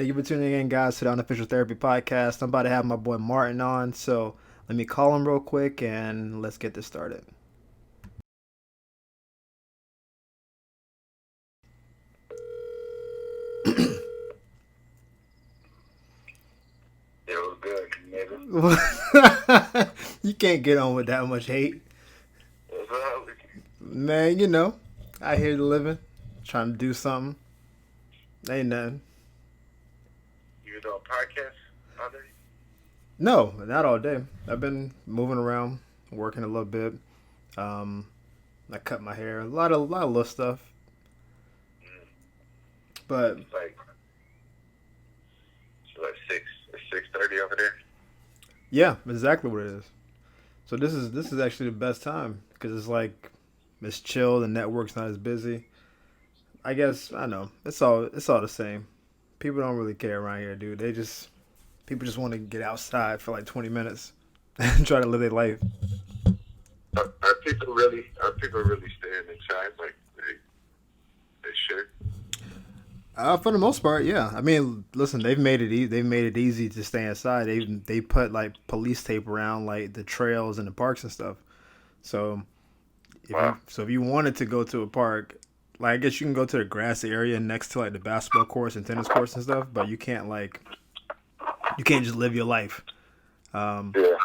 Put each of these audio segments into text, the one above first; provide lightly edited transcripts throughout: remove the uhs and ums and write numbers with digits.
Thank you for tuning in, guys, to the Unofficial Therapy Podcast. I'm about to have my boy Martin on, so let me call him real quick and let's get this started. It was good, nigga. You can't get on with that much hate. What's up? Man, you know, I hear the living, trying to do something. Ain't nothing. You doing podcast all day? No, not all day. I've been moving around, working a little bit. I cut my hair, a lot of little stuff. But It's like 6:30 over there. yeah, exactly what it is. So this is actually the best time because it's chill. The network's not as busy. I guess I know it's all the same. People don't really care around here, dude. People just want to get outside for like 20 minutes and try to live their life. Are people really staying inside like they should? For the most part, yeah. I mean, listen, they've made it easy to stay inside. They put like police tape around like the trails and the parks and stuff. So Wow. if you wanted to go to a park, like I guess you can go to the grassy area next to like the basketball courts and tennis courts and stuff, but you can't just live your life. Um, Yeah.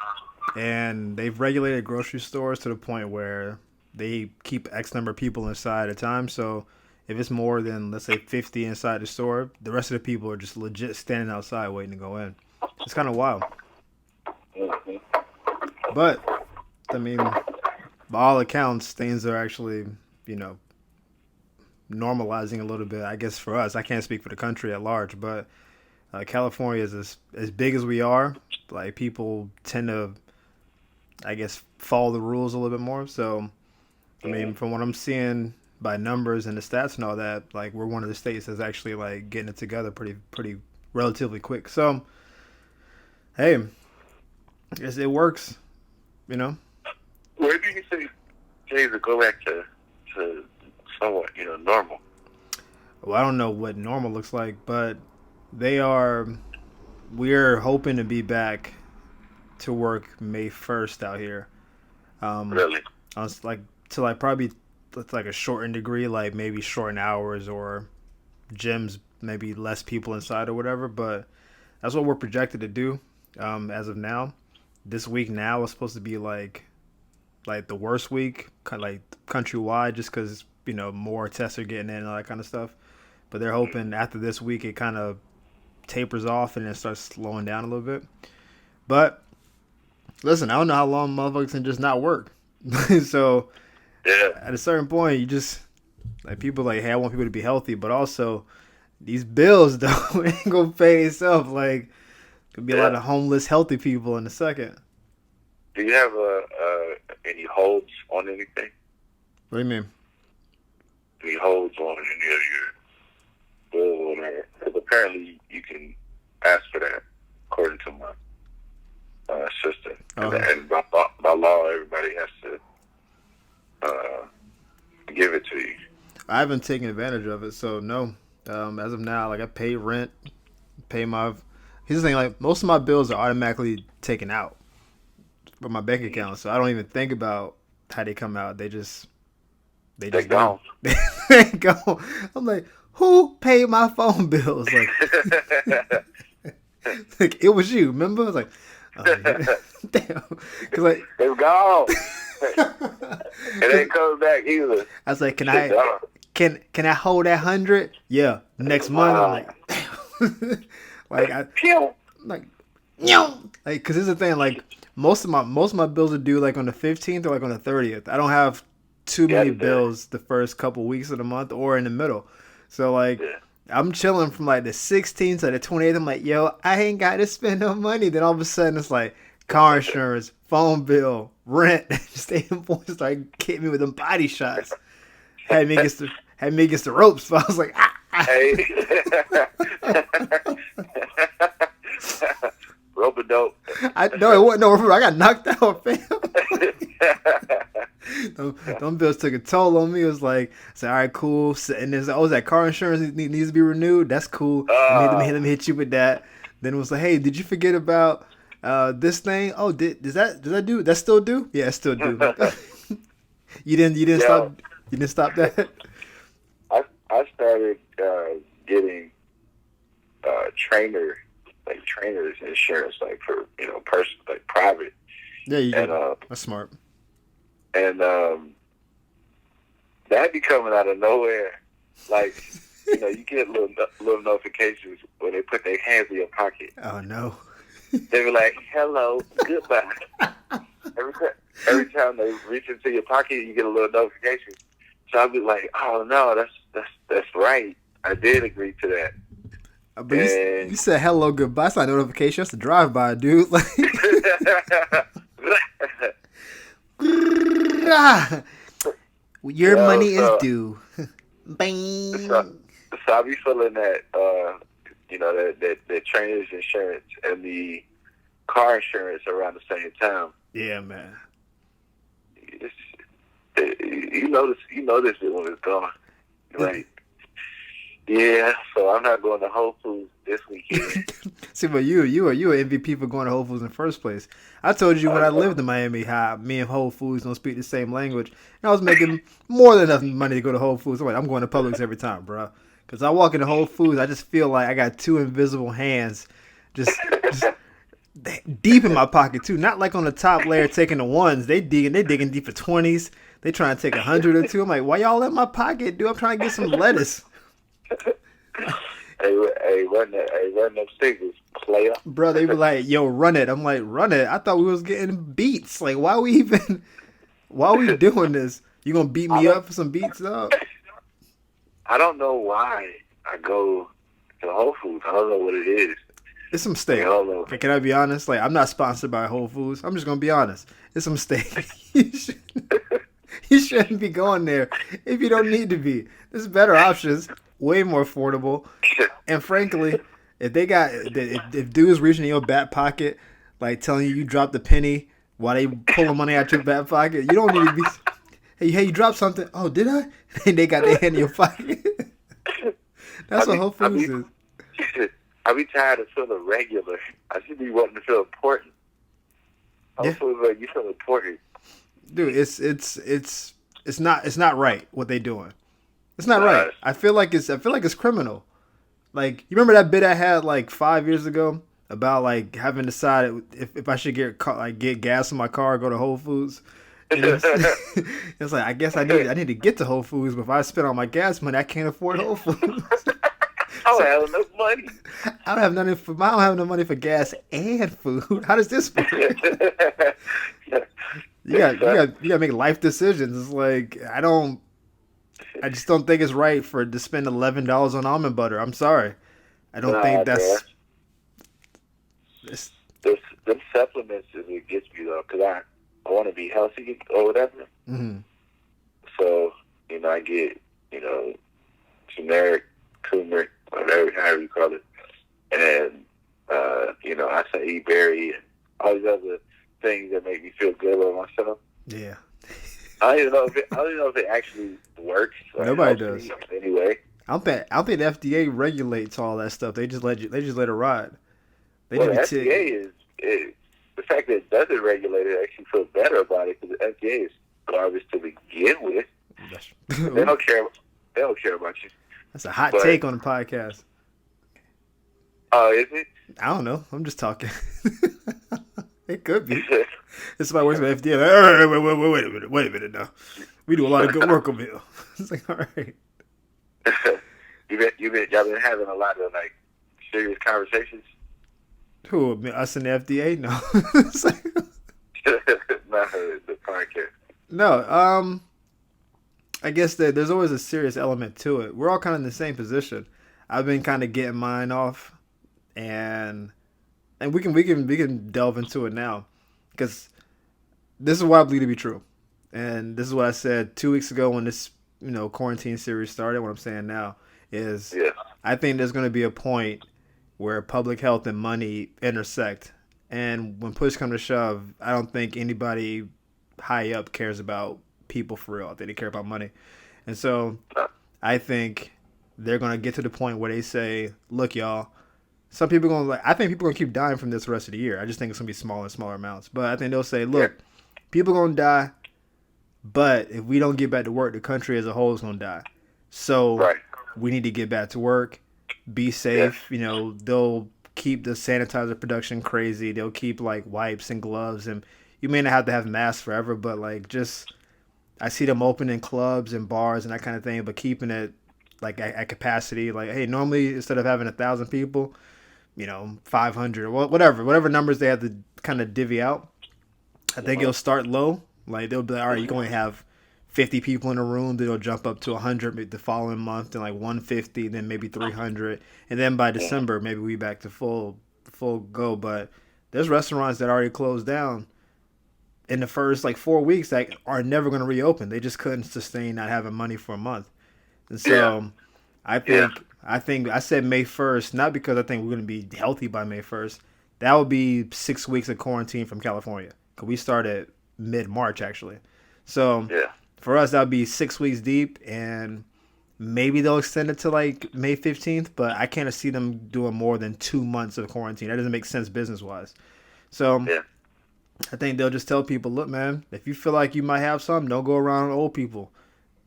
and they've regulated grocery stores to the point where they keep X number of people inside at a time. So if it's more than let's say 50 inside the store, the rest of the people are just legit standing outside waiting to go in. It's kind of wild. hmm But I mean, by all accounts, things are actually you know normalizing a little bit. I guess for us, I can't speak for the country at large, but California is as big as we are. Like people tend to, I guess, follow the rules a little bit more. So I mean, from what I'm seeing by numbers and the stats and all that, like we're one of the states that's actually like getting it together pretty relatively quick. So hey, I guess it works, you know. Where do you say things will go back to somewhat normal? Well, I don't know what normal looks like, but they are. We're hoping to be back to work May 1st out here. Um, Really? I was like to like probably it's like a shortened degree, like maybe shortened hours or gyms, maybe less people inside or whatever. But that's what we're projected to do as of now. This week now is supposed to be like the worst week, kind of like countrywide, just because more tests are getting in and all that kind of stuff. But they're hoping after this week it kind of tapers off and then starts slowing down a little bit. But listen, I don't know how long motherfuckers can just not work. So Yeah. at a certain point, you just like people like, hey, I want people to be healthy, but also these bills though ain't gonna pay itself. Like could be a lot Yeah. of homeless, healthy people in a second. Do you have any holds on anything? What do you mean? Any holds on any of your bills or whatever? Because apparently you can ask for that, according to my sister. Uh-huh. And by law, everybody has to give it to you. I haven't taken advantage of it, so no. As of now, like I pay rent, pay my. Here's the thing: like most of my bills are automatically taken out from my bank account, so I don't even think about how they come out. They They just go. gone. They go. I'm like, who paid my phone bills? Like it was you. Remember? I was like, oh, yeah. Damn. Cause like, They're gone. It ain't coming back either. I was like, Shit gone. can I hold that 100? Yeah, next month. I'm like, damn. Like I Pew. like, like, cause this is the thing. Like most of my bills are due like on the 15th or like on the 30th. I don't have too many Goddamn. bills the first couple weeks of the month or in the middle. So like Yeah. I'm chilling from like the 16th to the 28th. I'm like, yo, I ain't got to spend no money. Then all of a sudden it's like car insurance, phone bill, rent. Staying points start hitting me with them body shots. Had me against the ropes. But I was like, ah. Hey. Rope a dope. I no, it wasn't no. I got knocked out, fam. them bills took a toll on me. It was like, I said, all right, cool. And then, oh, that car insurance needs to be renewed. That's cool. Let me hit you with that. Then it was like, hey, did you forget about this thing? Oh, does that do? That still do? Yeah, it still do. You didn't stop that. I started getting trainers insurance, like for person, like private. Yeah, you did. That's smart. And that be coming out of nowhere. Like, you get little notifications when they put their hands in your pocket. Oh no. They be like, "Hello, goodbye." Every time they reach into your pocket, you get a little notification. So I'll be like, "Oh no, that's right. I did agree to that." But you said hello, goodbye. It's not a notification. That's a drive-by, dude. Like, your money is due. Bang. So I be feeling that, that trainer's insurance and the car insurance around the same time. Yeah, man. You notice it when it's gone. Right. Yeah, so I'm not going to Whole Foods this weekend. See, but you are an MVP for going to Whole Foods in the first place. I told you when I lived in Miami how me and Whole Foods don't speak the same language. And I was making more than enough money to go to Whole Foods. I'm going to Publix every time, bro. Because I walk into Whole Foods, I just feel like I got two invisible hands just deep in my pocket, too. Not like on the top layer taking the ones. They digging deep for 20s. They trying to take 100 or two. I'm like, why y'all in my pocket, dude? I'm trying to get some lettuce. Hey, run them stickers, player. Bro, they were like, yo, run it. I'm like, run it? I thought we was getting beats. Like, why are we doing this? You gonna beat me up for some beats up? I don't know why I go to Whole Foods. I don't know what it is. It's some mistake. Can I be honest? Like, I'm not sponsored by Whole Foods. I'm just gonna be honest. It's a mistake. You shouldn't be going there if you don't need to be. There's better options, way more affordable. And frankly, if dudes reaching in your back pocket, like telling you dropped a penny while they pulling money out your back pocket, you don't need to be. Hey, you dropped something. Oh, did I? And they got their hand in your pocket. That's what Whole Foods is. I be tired of feeling regular. I should be wanting to feel important. I feel like you feel important. Dude, it's not right what they doing. It's not right. I feel like it's criminal. Like, you remember that bit I had like 5 years ago about like having decided if I should get gas in my car, go to Whole Foods. And it's like, I guess I need to get to Whole Foods, but if I spend all my gas money, I can't afford Whole Foods. I don't have enough money. I don't have enough money for gas and food. How does this work? You got to make life decisions. It's like, I just don't think it's right to spend $11 on almond butter. I'm sorry. I don't think that's. Them supplements is what gets me though, because I want to be healthy or whatever. Mm-hmm. So I get generic turmeric, whatever, however you call it, and acai berry and all these other things that make me feel good about myself. Yeah. I don't know if it actually works. Nobody does. Anyway. I don't think the FDA regulates all that stuff. They just let it ride. The FDA is the fact that it doesn't regulate it. I actually feel better about it because the FDA is garbage to begin with. They don't care. They don't care about you. That's a hot take on the podcast. Oh, is it? I don't know. I'm just talking. It could be. It's somebody works for the FDA. Wait a minute now. We do a lot of good work over here. It's like, all right. Y'all been having a lot of like serious conversations. Who, us and the FDA? No. Not the podcast. No. I guess that there's always a serious element to it. We're all kind of in the same position. I've been kind of getting mine off, and we can delve into it now, because this is what I believe to be true, and this is what I said 2 weeks ago when this quarantine series started. What I'm saying now is, I think there's going to be a point where public health and money intersect, and when push comes to shove, I don't think anybody high up cares about people for real. I think they care about money. And so Uh, I think they're gonna get to the point where they say, "Look, y'all, some people gonna like. I think people gonna keep dying from this the rest of the year. I just think it's gonna be smaller and smaller amounts. But I think they'll say, yeah, look, people gonna die, but if we don't get back to work, the country as a whole is gonna die. So right. we need to get back to work, be Yeah, safe. You know, they'll keep the sanitizer production crazy. They'll keep like wipes and gloves, and you may not have to have masks forever, but like just I see them opening clubs and bars and that kind of thing, but keeping it like at capacity. Like, hey, normally instead of having 1,000 people, 500 or whatever numbers they have to kind of divvy out. I think it'll start low. Like they'll be like, all right, you can only have 50 people in a room. Then it'll jump up to 100 the following month, then like 150, then maybe 300, and then by December maybe we back to full go. But there's restaurants that already closed down in the first like 4 weeks that are never going to reopen. They just couldn't sustain not having money for a month. And yeah, so I yeah, think I said May 1st, not because I think we're going to be healthy by May 1st. That would be 6 weeks of quarantine from California. Cause we started mid-March actually. So yeah, for us that would be 6 weeks deep, and maybe they'll extend it to like May 15th. But I can't see them doing more than 2 months of quarantine. That doesn't make sense business wise. So yeah. I think they'll just tell people, look, man, if you feel like you might have some, don't go around old people.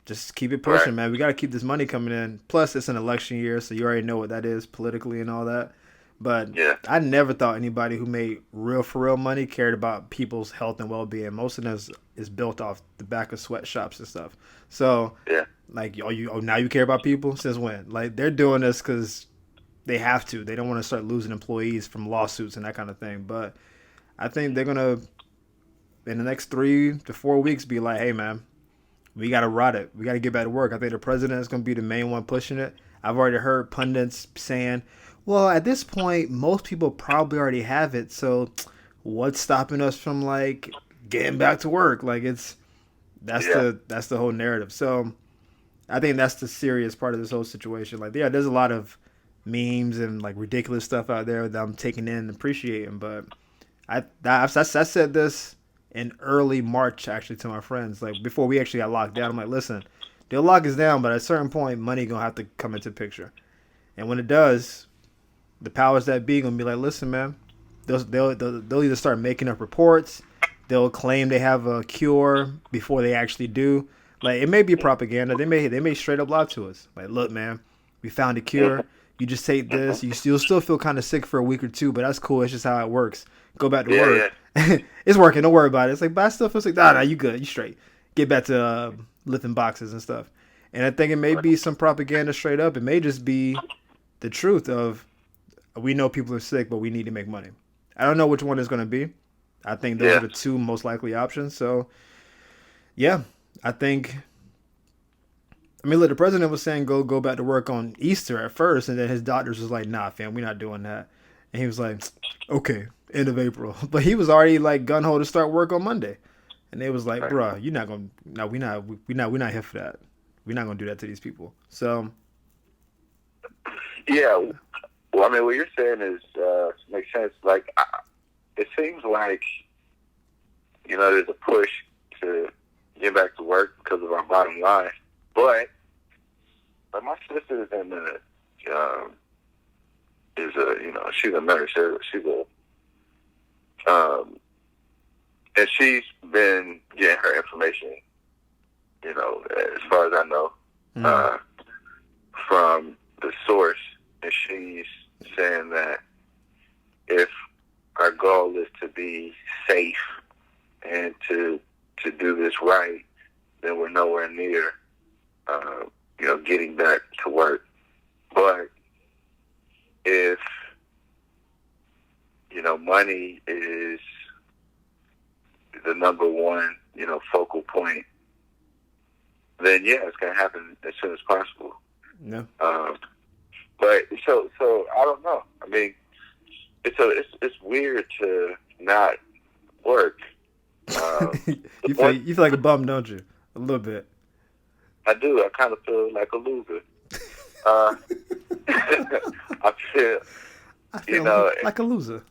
Just keep it Right. pushing, man. We got to keep this money coming in. Plus, it's an election year, so you already know what that is politically and all that. But Yeah. I never thought anybody who made real for real money cared about people's health and well being. Most of this is built off the back of sweatshops and stuff. So, Yeah. like, now you care about people? Since when? Like, they're doing this because they have to. They don't want to start losing employees from lawsuits and that kind of thing. But I think they're gonna in the next 3 to 4 weeks be like, hey, man, we got to rot it. We got to get back to work. I think the president is going to be the main one pushing it. I've already heard pundits saying, well, at this point, most people probably already have it. So what's stopping us from like getting back to work? Like Yeah. that's the whole narrative. So I think that's the serious part of this whole situation. Like, yeah, there's a lot of memes and like ridiculous stuff out there that I'm taking in and appreciating. But I said this in early March actually to my friends, like before we actually got locked down. I'm like, listen, they'll lock us down, but at a certain point, money gonna have to come into the picture. And when it does, the powers that be gonna be like, listen, man, they'll either start making up reports, they'll claim they have a cure before they actually do. Like it may be propaganda. They may straight up lie to us. Like, look, man, we found a cure. You just take this. You'll still feel kind of sick for a week or two, but that's cool. It's just how it works. Go back to Yeah. work. Yeah. It's working. Don't worry about it. It's like, but I still feel sick. Nah, you good. You straight. Get back to lifting boxes and stuff. And I think it may be some propaganda straight up. It may just be the truth of we know people are sick, but we need to make money. I don't know which one it's going to be. I think those Yeah. are the two most likely options. So, yeah, I think. I mean, look, the president was saying go back to work on Easter at first, and then his doctors was like, nah, fam, we're not doing that. And he was like, okay, end of April. But he was already like gun ho to start work on Monday. And they was like, Right. bruh, you're not gonna no, we're not here for that. We're not gonna do that to these people. So Yeah. Well, I mean, what you're saying is makes sense. Like, it seems like there's a push to get back to work because of our bottom line. But my sister is in the she's a nurse. She's and she's been getting her information, as far as I know, uh, from the source, and she's saying that if our goal is to be safe and to do this right, then we're nowhere near, getting back to work. But if money is the number one, focal point, then yeah, it's gonna happen as soon as possible. no. But so I don't know. I mean, it's weird to not work. you feel like a bum, don't you? A little bit. I do. I kind of feel like a loser. I feel, I feel like a loser.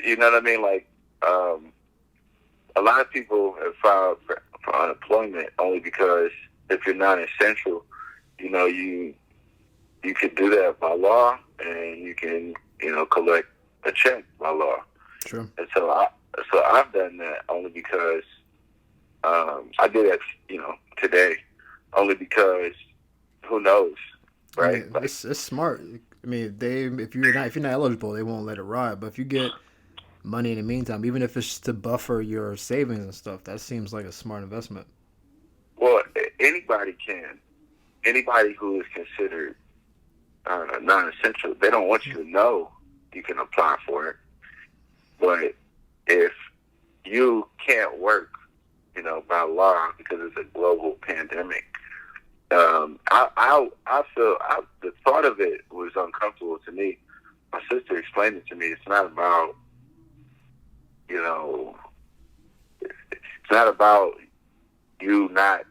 you know what I mean? Like, a lot of people have filed for unemployment only because if you're non-essential, you could do that by law, and you can collect a check by law. True. And so I've done that only because I did that today only because who knows, right? Yeah, it's smart. I mean, if you're not eligible, they won't let it ride. But if you get money in the meantime, even if it's to buffer your savings and stuff, that seems like a smart investment. Well, anybody can. Anybody who is considered non-essential, they don't want you to know you can apply for it. But if you can't work, by law because it's a global pandemic, I feel the thought of it was uncomfortable to me. My sister explained it to me. It's not about it's not about you not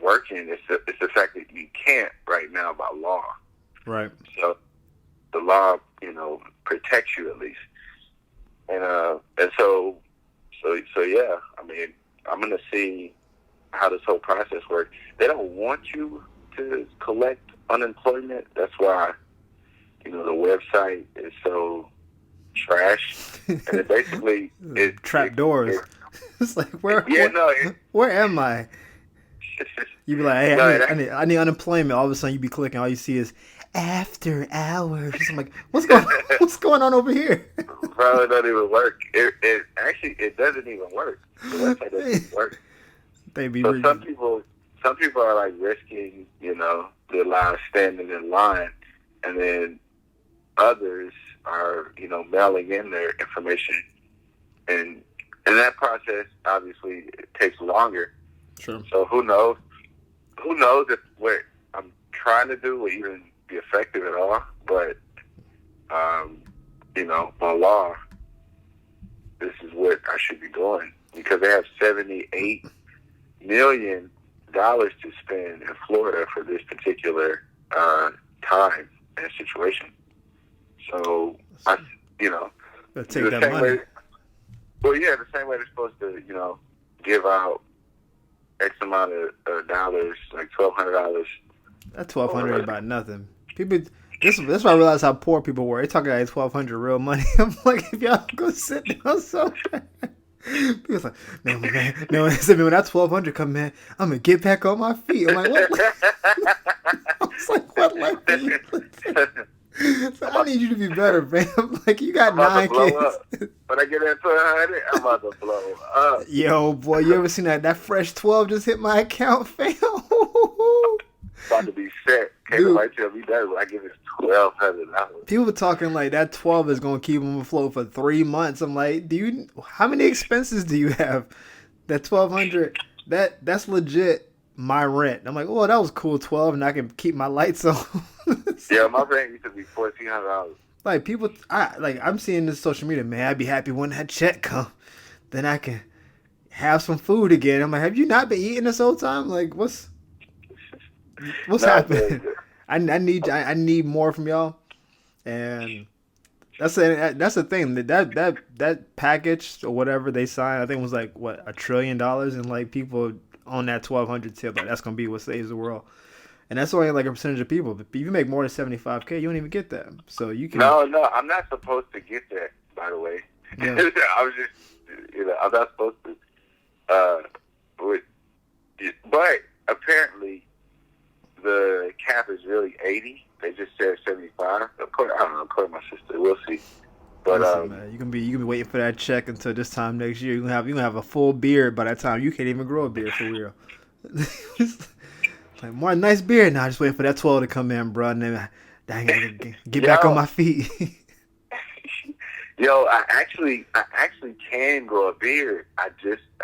working. It's the fact that you can't right now by law. Right. So the law, protects you at least. And so yeah. I mean, I'm gonna see how this whole process works. They don't want you to collect unemployment. That's why the website is so trash. And it basically trap doors. It's like where am I? You be like, hey, I need unemployment. All of a sudden, you be clicking. All you see is after hours. I'm like, what's going on over here? Probably don't even work. It actually doesn't even work. The website doesn't work. So some people are like risking, their lives standing in line, and then others are, mailing in their information, and that process obviously it takes longer. Sure. So who knows? Who knows if what I'm trying to do will even be effective at all? But by law, this is what I should be doing because they have $78 million to spend in Florida for this particular time and situation. So take that money. The same way they're supposed to, give out X amount of dollars, like $1,200. That $1,200 ain't about nothing. People, this is why I realize how poor people were. They talking like $1,200 real money. I'm like, if y'all go sit down somewhere. People's like, man, when that $1,200 come, man, I'm gonna get back on my feet. I'm like, what? I was like, what? So I need you to be better, fam. Like, you got 9 kids. When I get into 100, I'm about to blow up. Yo, boy, you ever seen that fresh 12 just hit my account, fam? About to be set. Can't nobody tell me that when I give it $1,200. People were talking like that 12 is gonna keep them afloat for 3 months. I'm like, how many expenses do you have? That $1,200, that's legit my rent. I'm like, oh, that was cool, 12, and I can keep my lights on. Yeah, my rent used to be $1,400. Like people, I'm seeing this social media, man. I'd be happy when that check come, then I can have some food again. I'm like, have you not been eating this whole time? Like, what's happening? I need more from y'all, and that's the thing. That package or whatever they signed, I think it was like what $1 trillion, and like people on that 1,200 tip, like that's gonna be what saves the world. And that's only like a percentage of people. But if you make more than $75K, you don't even get that. So you can. No, I'm not supposed to get that. By the way, yeah. I was just, I'm not supposed to. But apparently, the cap is really 80. They just said 75. Of course, I don't know. According to my sister, we'll see. But listen, man, you can be waiting for that check until this time next year. You can have a full beard by that time. You can't even grow a beard for real. Like, more nice beard now. Just waiting for that 12 to come in, bro. And then I get back on my feet. Yo, I actually can grow a beard. I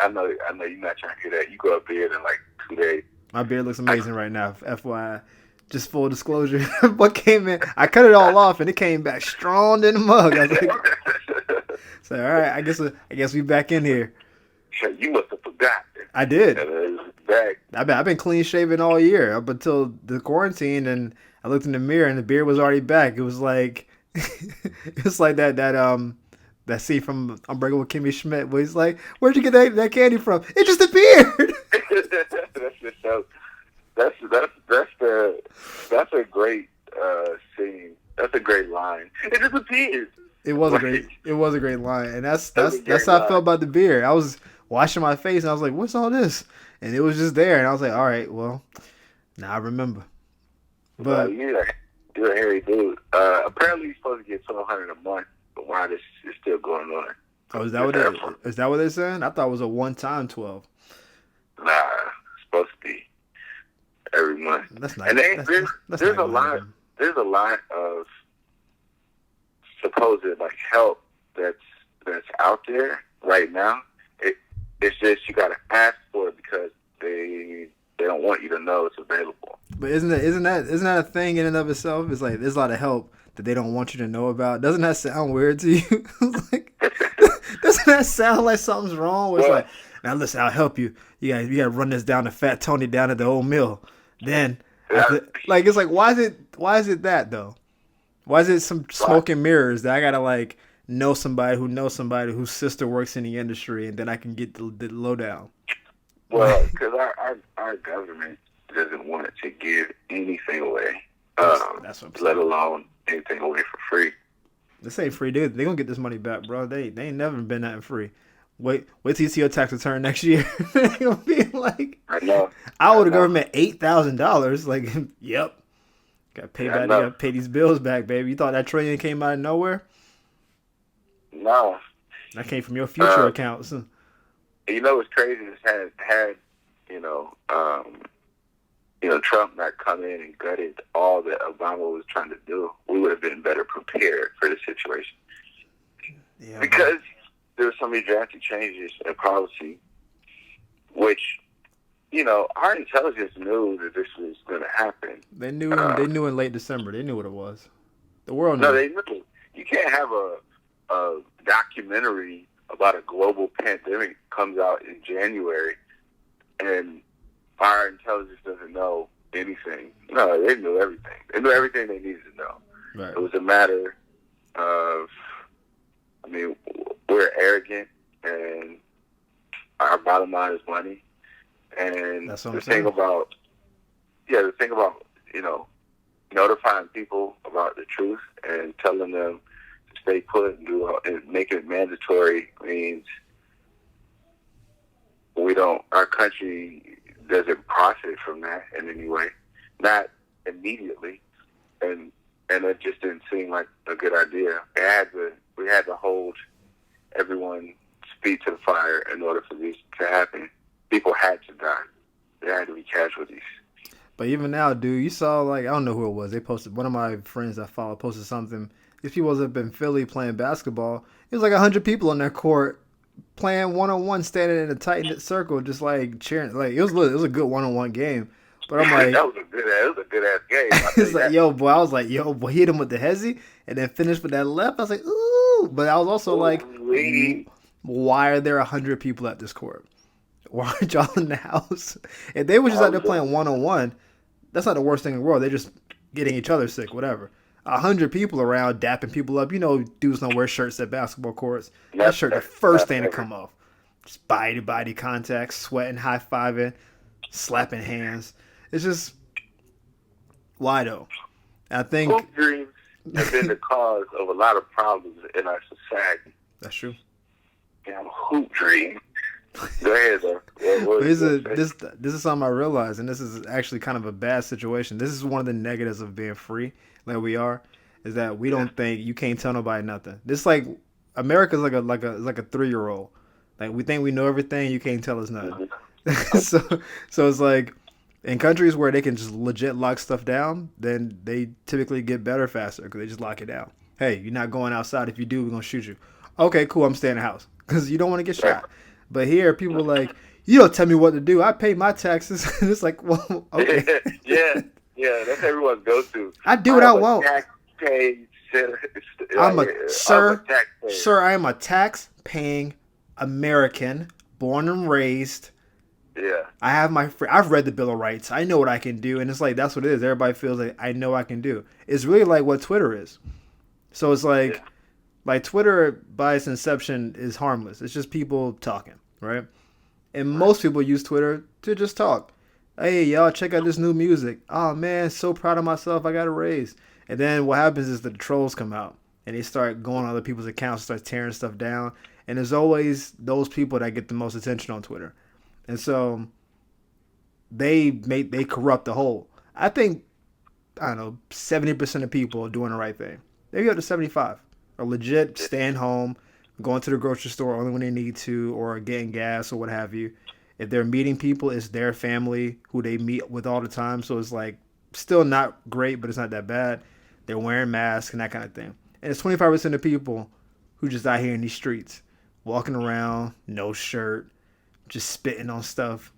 know you're not trying to hear that. You grow a beard in like 2 days. My beard looks amazing right now. FYI, just full disclosure. What came in? I cut it all off and it came back strong in the mug. I was like, so all right, I guess we back in here. You must have forgot. I did. Back. I've been clean shaven all year up until the quarantine, and I looked in the mirror and the beard was already back. It was like that That scene from Unbreakable Kimmy Schmidt, where he's like, "Where'd you get that candy from? It just appeared." That's just so. That's a great scene. That's a great line. It just appears. It was a great line, and that's how I line. felt about the beer. I was washing my face, and I was like, "What's all this?" And it was just there, and I was like, "All right, well, now I remember." But you're a hairy dude. Apparently, he's supposed to get $1,200 a month, but why this is still going on? oh, is that what they're saying? I thought it was a one-time 12. Nah, it's supposed to be every month. That's not. And That's there's not a lot. There's a lot of supposed like help that's out there right now. It's just you got to ask for it because they don't want you to know it's available. But isn't that a thing in and of itself? It's like there's a lot of help that they don't want you to know about. Doesn't that sound weird to you? Like, doesn't that sound like something's wrong? Where it's like, now listen, I'll help you. You got to run this down to Fat Tony down at the old mill. Then, like, it's like, why is it that though? Why is it some smoke and mirrors that I gotta like know somebody whose sister works in the industry and then I can get the lowdown? Well, because our government doesn't want to give anything away, that's what I'm let alone anything away for free. This ain't free, dude. They gonna get this money back, bro. They ain't never been nothing free. Wait till you see your tax return next year. They gonna be like, I know. I owe the government $8,000. Like, yep. Got to pay these bills back, baby. You thought that trillion came out of nowhere? No. That came from your future accounts. You know what's crazy is had Trump not come in and gutted all that Obama was trying to do, we would have been better prepared for the situation. Yeah, because there were so many drastic changes in policy, which, our intelligence knew that this was going to happen. They knew in late December. They knew what it was. The world knew. No, they knew. You can't have a documentary about a global pandemic comes out in January and our intelligence doesn't know anything. No, they knew everything. They knew everything they needed to know. Right. It was a matter of, we're arrogant and our bottom line is money. And the thing about, notifying people about the truth and telling them to stay put and make it mandatory means our country doesn't profit from that in any way, not immediately. And it just didn't seem like a good idea. We had to hold everyone's feet to the fire in order for this to happen. People had to die. There had to be casualties. But even now, dude, you saw, like, I don't know who it was. They posted, one of my friends I follow posted something. These people was up in Philly playing basketball. It was like 100 people on their court playing one-on-one, standing in a tight-knit circle, just like cheering. Like, it was a good one-on-one game. But I'm like, it was a good ass game. It's like, yo, boy, I was like, yo, boy, hit him with the hezzy and then finished with that left. I was like, ooh. But I was also like, why are there 100 people at this court? Why aren't y'all in the house? If they were just out there playing one-on-one, that's not the worst thing in the world. They're just getting each other sick, whatever. 100 people around, dapping people up. You know, dudes don't wear shirts at basketball courts. That shirt, the first thing to come off. Just body-to-body contact, sweating, high-fiving, slapping hands. It's just, why though? I think hoop dreams have been the cause of a lot of problems in our society. That's true. Yeah, hoop dream. Go ahead, though. This is something I realized, and this is actually kind of a bad situation. This is one of the negatives of being free, like we are, is that we don't think you can't tell nobody nothing. This like America's like a 3-year-old. Like we think we know everything, you can't tell us nothing. So it's like in countries where they can just legit lock stuff down, then they typically get better faster because they just lock it down. Hey, you're not going outside. If you do, we're gonna shoot you. Okay, cool. I'm staying in the house because you don't want to get shot. But here, people are like, you don't tell me what to do. I pay my taxes. And it's like, well, okay. yeah, that's everyone's go-to. I do what I want. Sir, I am a tax-paying American, born and raised. Yeah. I've read the Bill of Rights. I know what I can do. And it's like, that's what it is. Everybody feels like I know I can do. It's really like what Twitter is. So it's like, Like Twitter by its inception is harmless. It's just people talking, right? And most people use Twitter to just talk. Hey, y'all, check out this new music. Oh man, so proud of myself. I got a raise. And then what happens is the trolls come out and they start going on other people's accounts, start tearing stuff down. And there's always those people that get the most attention on Twitter. And so they corrupt the whole. I think, I don't know, 70% of people are doing the right thing. Maybe up to 75 are legit staying home, going to the grocery store only when they need to, or getting gas or what have you. If they're meeting people, it's their family who they meet with all the time. So it's like still not great, but it's not that bad. They're wearing masks and that kind of thing. And it's 25% of people who just out here in these streets, walking around, no shirt, just spitting on stuff,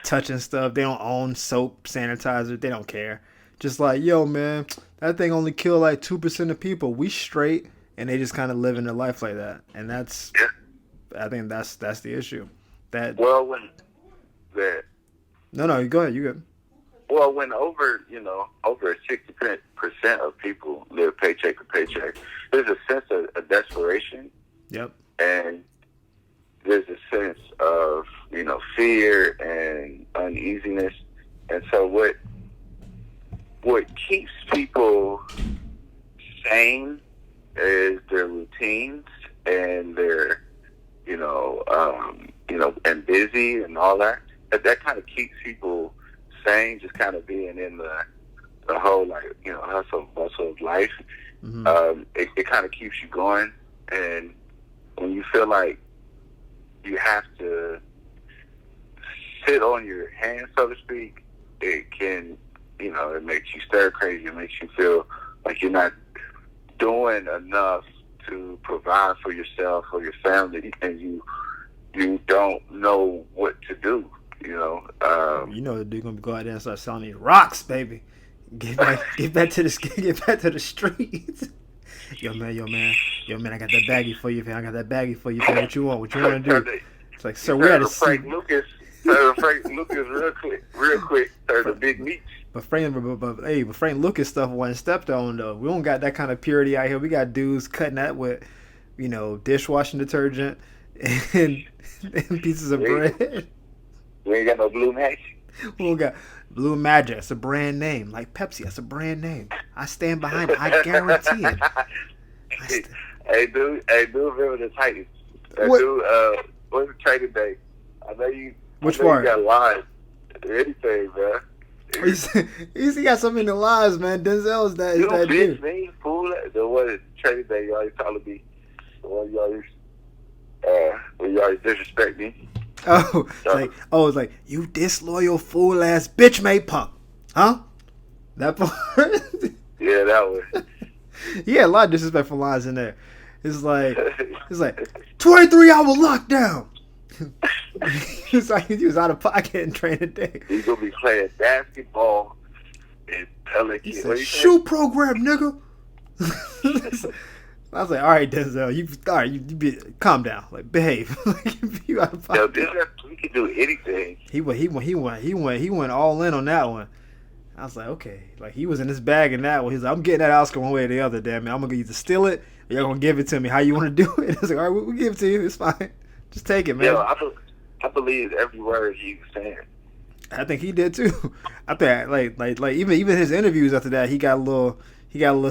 touching stuff. They don't own soap, sanitizer. They don't care. Just like, yo, man, that thing only killed like 2% of people. We straight. And they just kind of live in their life like that. And that's, I think that's the issue. That Well, when that No, you go ahead. You good. well, when over 60% of people live paycheck to paycheck, there's a sense of desperation. Yep. And there's a sense of fear and uneasiness. And so what keeps people sane is their routines and their and busy and all that. That kind of keeps people sane, just kind of being in the whole hustle bustle of life. Mm-hmm. It kind of keeps you going, and when you feel like you have to sit on your hands, so to speak, it can, it makes you stir crazy. It makes you feel like you're not doing enough to provide for yourself or your family, and you don't know what to do. The dude gonna go out there and start selling these rocks, baby. Get back to the streets. Yo man, I got that baggie for you, man. I got that baggie for you, man. What you want to do? It's like, sir, we had to see. Frank Lucas real quick, the big meats. But Frank Lucas stuff wasn't stepped on though. We don't got that kind of purity out here. We got dudes cutting that with, dishwashing detergent and pieces of bread. We ain't got no Blue Magic. We don't got Blue Magic. It's a brand name, like Pepsi. That's a brand name. I stand behind it. I guarantee it. Hey, dude, remember the Titans? What? What's the trading day? I know you. Which one? part? You got lines. Anything, man. He got so many lies, man. Denzel is that bitch, dude. Me, fool. The one trading day you always calling me. The one you always disrespect me. It's like you disloyal fool ass bitch made punk, huh? That part. Yeah, that one. Yeah, a lot of disrespectful lines in there. It's like 23-hour lockdown. He was out of pocket and training day. He's gonna be playing basketball in Pelican. He said, shoe program, nigga. I was like, all right, Denzel, calm down, like behave. You out of pocket. We can do anything. He went all in on that one. I was like, okay, like he was in his bag in that one. He's like, I'm getting that Oscar one way or the other. Damn it, I'm gonna either steal it or you're gonna give it to me. How you want to do it? I was like, all right, we'll give it to you. It's fine. Just take it, man. Yeah, I believe every word he was saying. I think he did too. I think like even his interviews after that, he got a little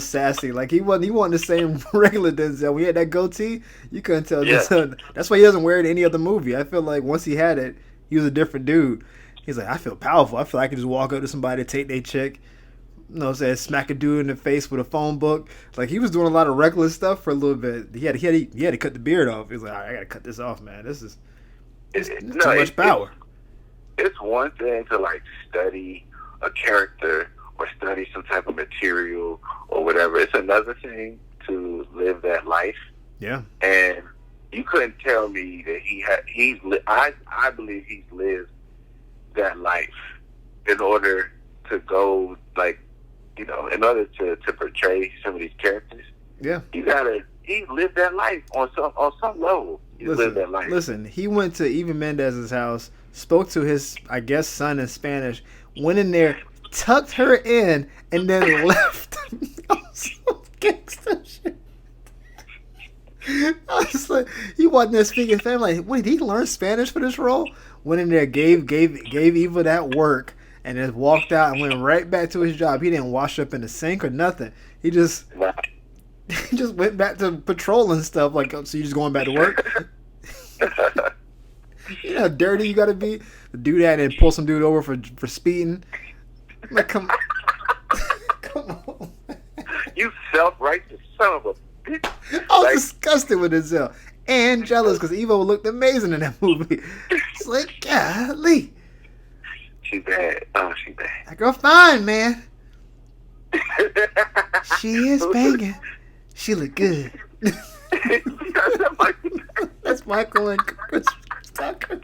sassy. Like he wasn't the same regular Denzel. We had that goatee, you couldn't tell. Yeah. Denzel. That's why he doesn't wear it in any other movie. I feel like once he had it, he was a different dude. He's like, I feel powerful. I feel like I can just walk up to somebody, take their check, smack a dude in the face with a phone book. Like he was doing a lot of reckless stuff for a little bit. He had to cut the beard off. He was like, all right, I gotta cut this off, man. This is too much power. It's one thing to study a character or study some type of material or whatever. It's another thing to live that life. Yeah. And you couldn't tell me that I believe he's lived that life in order to go in order to portray some of these characters. Yeah. He lived that life on some level. Lived that life. Listen, he went to Eva Mendez's house, spoke to his, I guess, son in Spanish, went in there, tucked her in, and then left. Some gangster shit. wasn't there speaking Spanish. Like, what, did he learn Spanish for this role? Went in there, gave Eva that work, and then walked out and went right back to his job. He didn't wash up in the sink or nothing. He just went back to patrolling stuff. Like, so you just going back to work? You know how dirty you got to be to do that and pull some dude over for speeding. Like, come on. You self-righteous son of a bitch. I was disgusted with Denzel and jealous because Evo looked amazing in that movie. It's like, golly. She bad. Oh, she bad. That girl fine, man. She is banging. She look good. That's Michael and Chris Tucker.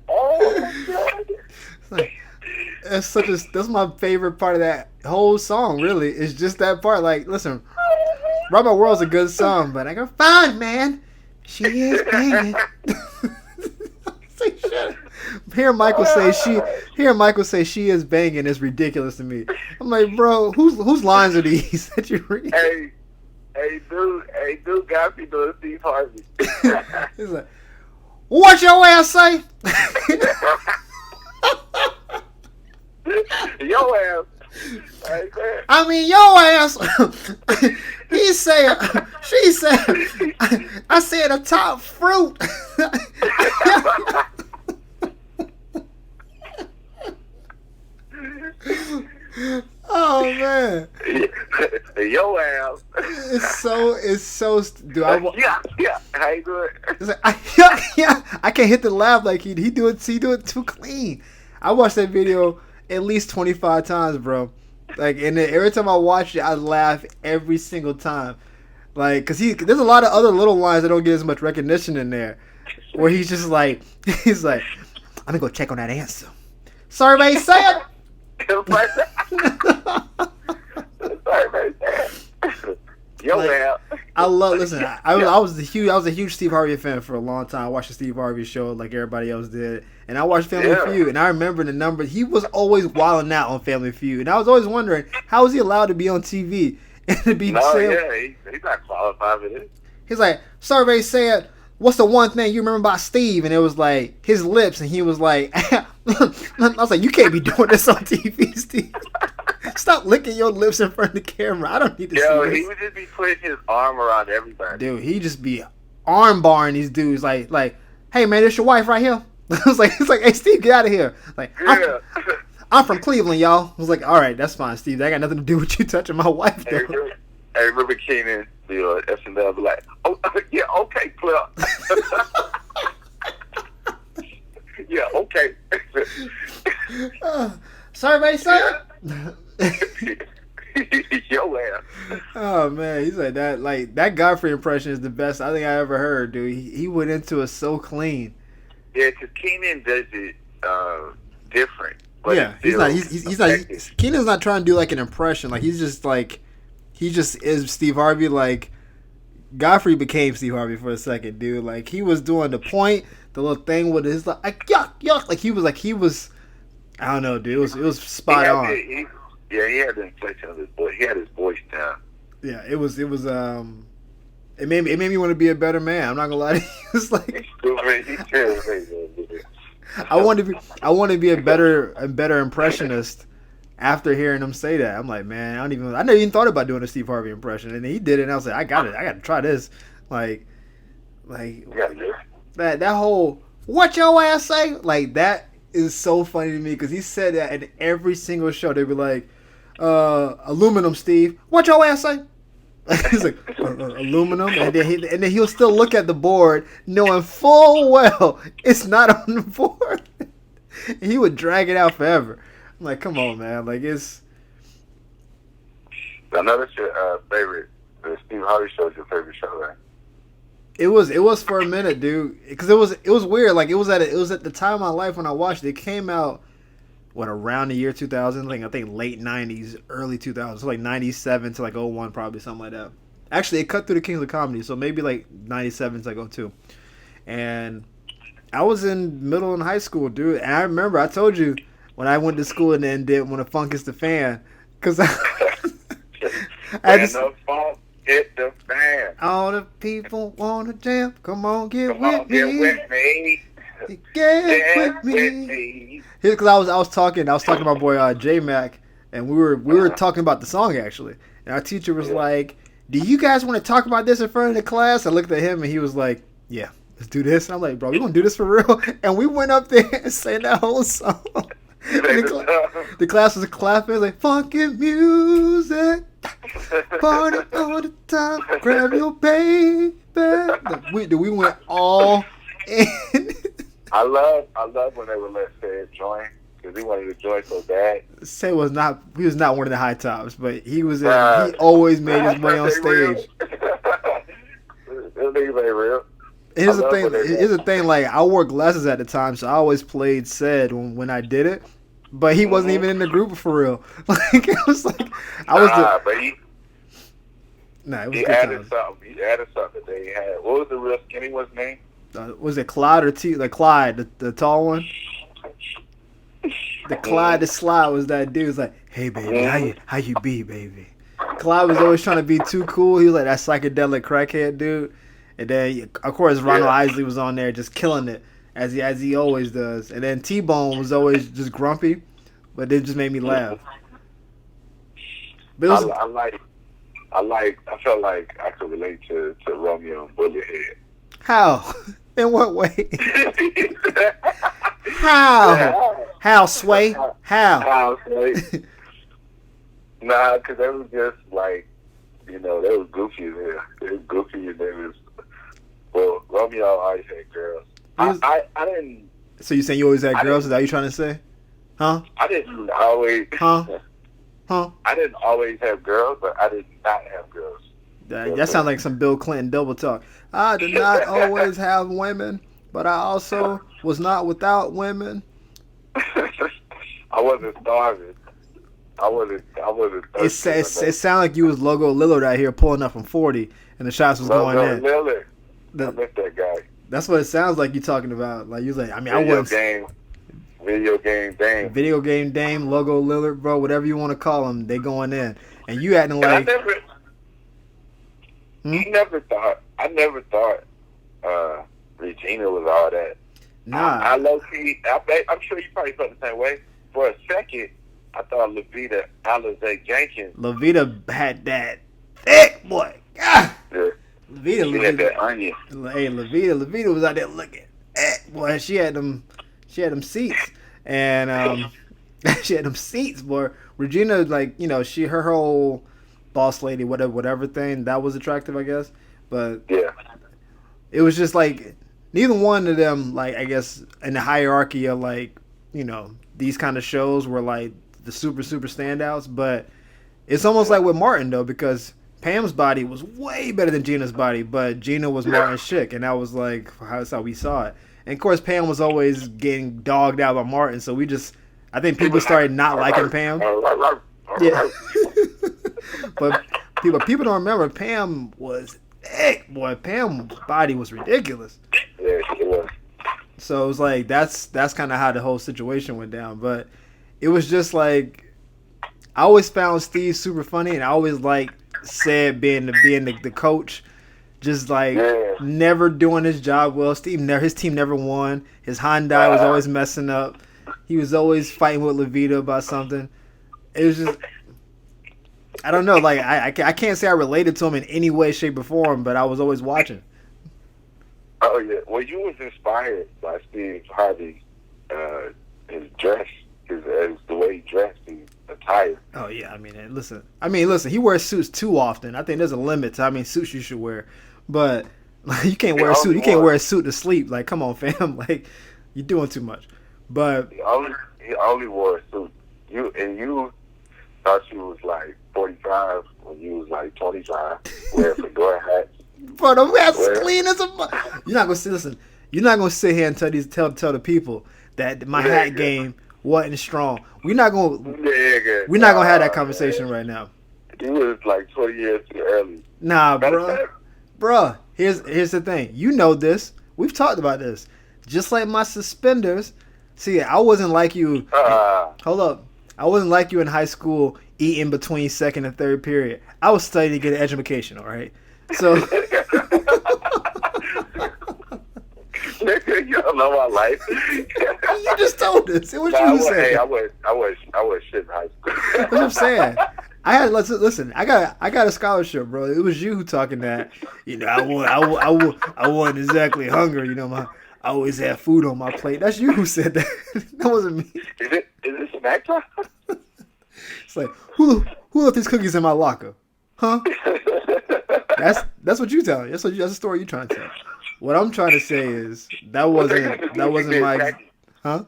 Oh my God. Like, that's my favorite part of that whole song. Really, it's just that part. Like, listen, "Rock My World's" a good song, but I go, fine, man. She is banging. Say, shut up. Hearing Michael say she is banging is ridiculous to me. I'm like, bro, whose lines are these that you read? Hey, dude, got me doing Steve Harvey. He's like, what your ass say? Your ass. I mean, your ass. He said, she said, I said a top fruit. Oh man. Your ass. It's so. Do yeah. How you doing? It's like, I can't hit the laugh like he do it too clean. I watched that video at least 25 times, bro. Like, and then every time I watch it, I laugh every single time. Like, cause there's a lot of other little lines that don't get as much recognition in there, where he's just like, I'm gonna go check on that answer. Survey said. I love. Listen, I was a huge Steve Harvey fan for a long time. I watched the Steve Harvey show like everybody else did, and I watched Family Feud. And I remember the number. He was always wilding out on Family Feud, and I was always wondering how is he allowed to be on TV and to be saying. He's not qualified for this. He's like, survey said, what's the one thing you remember about Steve? And it was like his lips, and he was like, I was like, you can't be doing this on TV, Steve. Stop licking your lips in front of the camera. I don't need to see this. He would just be putting his arm around everybody. Dude, he just be arm barring these dudes like, hey man, this your wife right here. It's like, hey Steve, get out of here. Like, yeah. I'm from Cleveland, y'all. I was like, all right, that's fine, Steve. That got nothing to do with you touching my wife. I remember Keenan, SNL, be like, oh yeah, okay, Clip. Yeah, okay. Survey said. Your ass. Oh man, he's like that. Like that Godfrey impression is the best I think I ever heard, dude. He went into it so clean. Yeah, because Keenan does it different. But yeah, he's not. Keenan's not trying to do like an impression. Like he just is Steve Harvey. Like Godfrey became Steve Harvey for a second, dude. Like he was doing the point, the little thing with his like yuck. Like he was. I don't know, dude. It was spot on. He had the inflection of his voice. He had his voice down. Yeah, it was. It made me want to be a better man. I'm not gonna lie to you. It's like I want to be a better impressionist after hearing him say that. I'm like, man, I never even thought about doing a Steve Harvey impression, and he did it. And I was like, I got to try this. Like that whole what your ass say, like that is so funny to me because he said that in every single show. They'd be like, aluminum, Steve. What your ass say? He's like, aluminum. And then he'll still look at the board knowing full well it's not on the board. And he would drag it out forever. I'm like, come on, man. Like, it's... I know that's your favorite. The Steve Harvey show is your favorite show, right? It was for a minute, dude. Because it was weird. Like, it was at the time of my life when I watched it. It came out, around the year 2000? Like, I think late 90s, early 2000s. So, like, 97 to, like, 01, probably, something like that. Actually, it cut through the Kings of Comedy, so maybe, like, 97 to, like, 02. And I was in middle and high school, dude. And I remember, I told you, when I went to school and then did when a Funk is the Fan. Because I just... hit the fan. All the people wanna jam. Come on, get Come on, with get me. with me. Get Get with with me. me. Because I was talking to my boy J Mac, and we were talking about the song actually, and our teacher was like, "Do you guys want to talk about this in front of the class?" I looked at him and he was like, "Yeah, let's do this." And I'm like, "Bro, you gonna do this for real?" And we went up there and sang that whole song. The class was clapping, like funky music, party all the time. Grab your baby. We went all in. I love when they would let Fed join because he wanted to join so bad. Say was not one of the high tops, but he was he always made his way on stage. This niggas ain't real. Here's the thing. Like I wore glasses at the time, so I always played Said when I did it. But he wasn't even in the group for real. Like it was like I was but it was he good added times. something. He added something that they had. What was the real skinny one's name? Was it Clyde or Clyde, the tall one? The Clyde the Slide was that dude. Was like, "Hey baby, how you be, baby?" Clyde was always trying to be too cool. He was like that psychedelic crackhead dude. And then of course Ronald Isley was on there just killing it as he always does. And then T-Bone was always just grumpy, but it just made me laugh. But it was, I felt like I could relate to Romeo and Bullethead. how? In what way? How? How, Sway? How? Nah, because they was just like, they was goofy as hell. They was goofy and they was. Well, Romeo always had girls. I didn't. So you saying you always had girls? Is that what you trying to say? Huh? I didn't always. Huh? I didn't always have girls, but I did not have girls. That sounds like some Bill Clinton double talk. I did not always have women, but I also was not without women. I wasn't starving. I wasn't. It sounded like you was Logo Lillard out here pulling up from 40, and the shots was going in. Lillard. I miss that guy. That's what it sounds like you talking about. Like you was like, I mean, Video game Dame, Logo Lillard, bro, whatever you want to call them, they going in, and you acting like. I never thought Regina was all that. Nah. I low key. I'm sure you probably felt the same way. For a second, I thought Levita Alizé Jenkins. Levita had that thick boy. God. Yeah. Levita had that onion. Hey, Levita was out there looking. Boy, she had them seats, and she had them seats, boy. Regina, like her whole boss lady, whatever thing that was attractive, I guess. But yeah, it was just like neither one of them, like I guess, in the hierarchy of like these kind of shows were like the super standouts. But it's almost like with Martin though, because Pam's body was way better than Gina's body, but Gina was Martin's chick, and that was like that's how we saw it. And of course, Pam was always getting dogged out by Martin, so I think people started not liking Pam. Yeah, but people don't remember Pam was thick, boy. Pam's body was ridiculous. Yeah, she was. So it was like that's kind of how the whole situation went down. But it was just like I always found Steve super funny, and I always liked Said being the coach, just like never doing his job well. His team never won. His Hyundai was always messing up. He was always fighting with Levita about something. It was just I don't know. Like I can't say I related to him in any way, shape, or form, but I was always watching. Oh yeah. Well, you was inspired by Steve Harvey, his dress, the way he dressed, his attire. Oh yeah. I mean, listen. He wears suits too often. I think there's a limit to how many suits you should wear, but like, you can't wear a suit. You can't wear a suit to sleep. Like, come on, fam. Like, you're doing too much. But he only wore a suit. You thought you was like 45 when you was like 25, wearing fedora hats. Bro, the hat's clean as a. You're not gonna sit here and tell the people that my hat game wasn't strong. We're not gonna have that conversation right now. You was like 20 years too early. Nah, bro. Here's the thing. You know this. We've talked about this. Just like my suspenders. See, I wasn't like you. Hold up. I wasn't like you in high school eating between second and third period. I was studying to get an education. All right, so Nigga, you don't know my life. you just told us. It was you who said Hey, that. I was shit in high school. That's what I'm saying. I had listen. I got a scholarship, bro. It was you who talking that. You know, I wasn't exactly hungry. You know, I always had food on my plate. That's you who said that. That wasn't me. Is it snack time? It's like who left these cookies in my locker? Huh? That's what you telling. That's the story you trying to tell. What I'm trying to say is that wasn't my huh?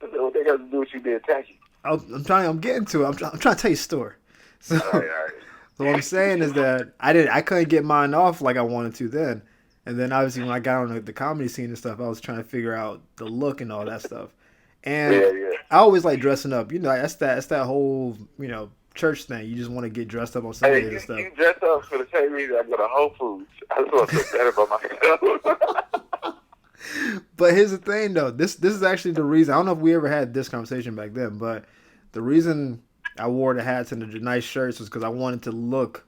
What they got to do with you being tacky? I'm getting to it. I'm trying to tell you a story. So, All right. so what I'm saying is that I couldn't get mine off like I wanted to then. And then obviously when I got on the comedy scene and stuff, I was trying to figure out the look and all that stuff. And Yeah. I always like dressing up. You know, that's that whole, church thing. You just want to get dressed up on Sundays Hey, and stuff. you dress up for the same reason I go to Whole Foods. I just want to feel better about myself. But here's the thing, though. This is actually the reason. I don't know if we ever had this conversation back then, but the reason I wore the hats and the nice shirts was because I wanted to look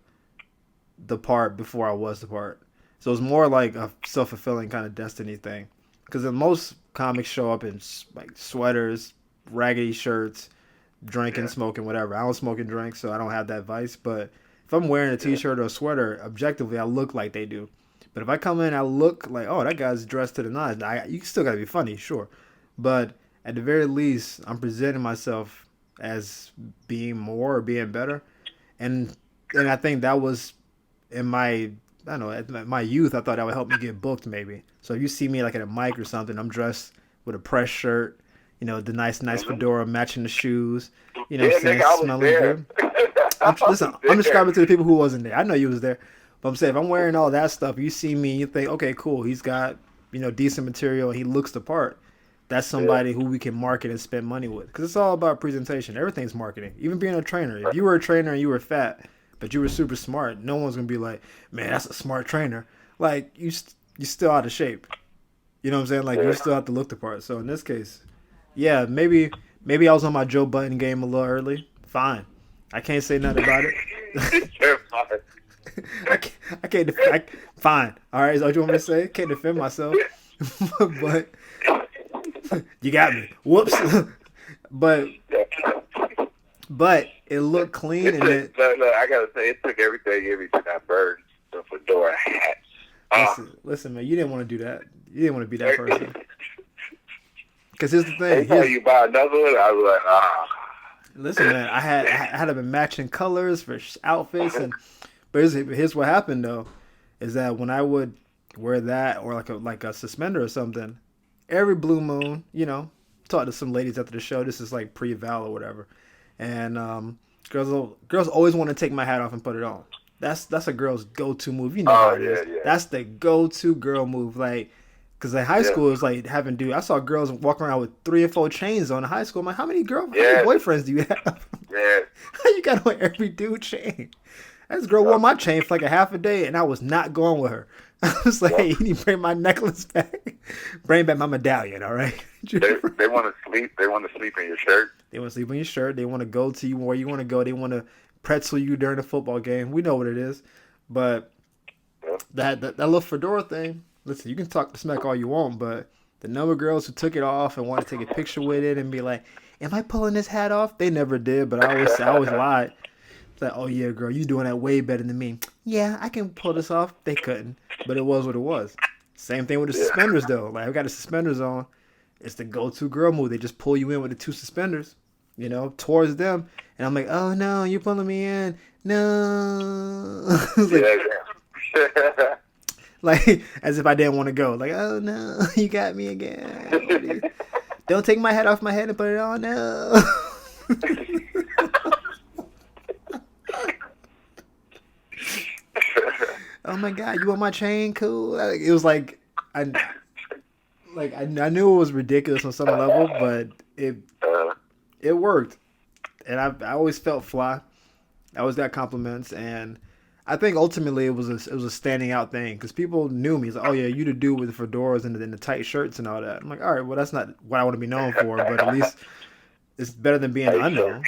the part before I was the part. So it was more like a self-fulfilling kind of destiny thing. Because most comics show up in like sweaters, raggedy shirts, drinking, smoking, whatever. I don't smoke and drink, so I don't have that vice. But if I'm wearing a t-shirt or a sweater, objectively, I look like they do. But if I come in, I look like, oh, that guy's dressed to the nines. You still got to be funny, sure. But at the very least, I'm presenting myself as being more or being better. And I think that was in my, I don't know, at my youth, I thought that would help me get booked maybe. So if you see me like at a mic or something, I'm dressed with a press shirt, the nice fedora matching the shoes, what I'm saying, nigga, I was smelling there. good. I'm describing to the people who wasn't there. I know you was there. But I'm saying, if I'm wearing all that stuff, you see me, you think, okay, cool, he's got, decent material, and he looks the part. That's somebody who we can market and spend money with. Because it's all about presentation. Everything's marketing. Even being a trainer. If you were a trainer and you were fat, but you were super smart, no one's going to be like, man, that's a smart trainer. Like, you're still out of shape. You know what I'm saying? Like, you still have to look the part. So in this case, yeah, maybe I was on my Joe Budden game a little early. Fine. I can't say nothing about it. You're fine. I can't fine. All right, is that what you want me to say? Can't defend myself. But you got me. Whoops. but it looked clean and it. Look, I gotta say, it took everything in me to that bird, the fedora hat. Listen, man, you didn't want to do that. You didn't want to be that person. Because here's the They thing. tell you buy another one, I was like, Listen, man, I had them in matching colors for outfits, but here's what happened though, is that when I would wear that or like a suspender or something, every blue moon, talk to some ladies after the show. This is like pre-Val or whatever, and girls always want to take my hat off and put it on. That's a girl's go-to move. You know how it is. Yeah. That's the go-to girl move. Like, because in high school it was like having I saw girls walking around with 3 or 4 chains on in high school. I'm like, how many boyfriends do you have? Yeah. How you got on every dude chain? This girl wore my chain for like a half a day, and I was not going with her. I was like, hey, you need to bring my necklace back. Bring back my medallion, all right? They want to sleep. They want to sleep in your shirt. They want to sleep in your shirt. They want to go to you where you want to go. They want to pretzel you during the football game. We know what it is. But that little fedora thing, listen, you can talk smack all you want, but the number of girls who took it off and wanted to take a picture with it and be like, am I pulling this hat off? They never did, but I always lied. It's like, oh yeah, girl, you doing that way better than me. Yeah, I can pull this off. They couldn't, but it was what it was. Same thing with the suspenders though. Like, I got the suspenders on. It's the go-to girl move. They just pull you in with the 2 suspenders, towards them. And I'm like, oh no, you're pulling me in. No. Like, as if I didn't want to go. Like, oh no, you got me again. Don't take my hat off my head and put it on. No. Oh my God, you want my chain? Cool. It was like I knew it was ridiculous on some level, but it worked, and I always felt fly. I always got compliments, and I think ultimately it was a standing out thing because people knew me. It's like, oh yeah, you the dude with the fedoras and the tight shirts and all that. I'm like, all right, well that's not what I want to be known for, but at least it's better than being unknown.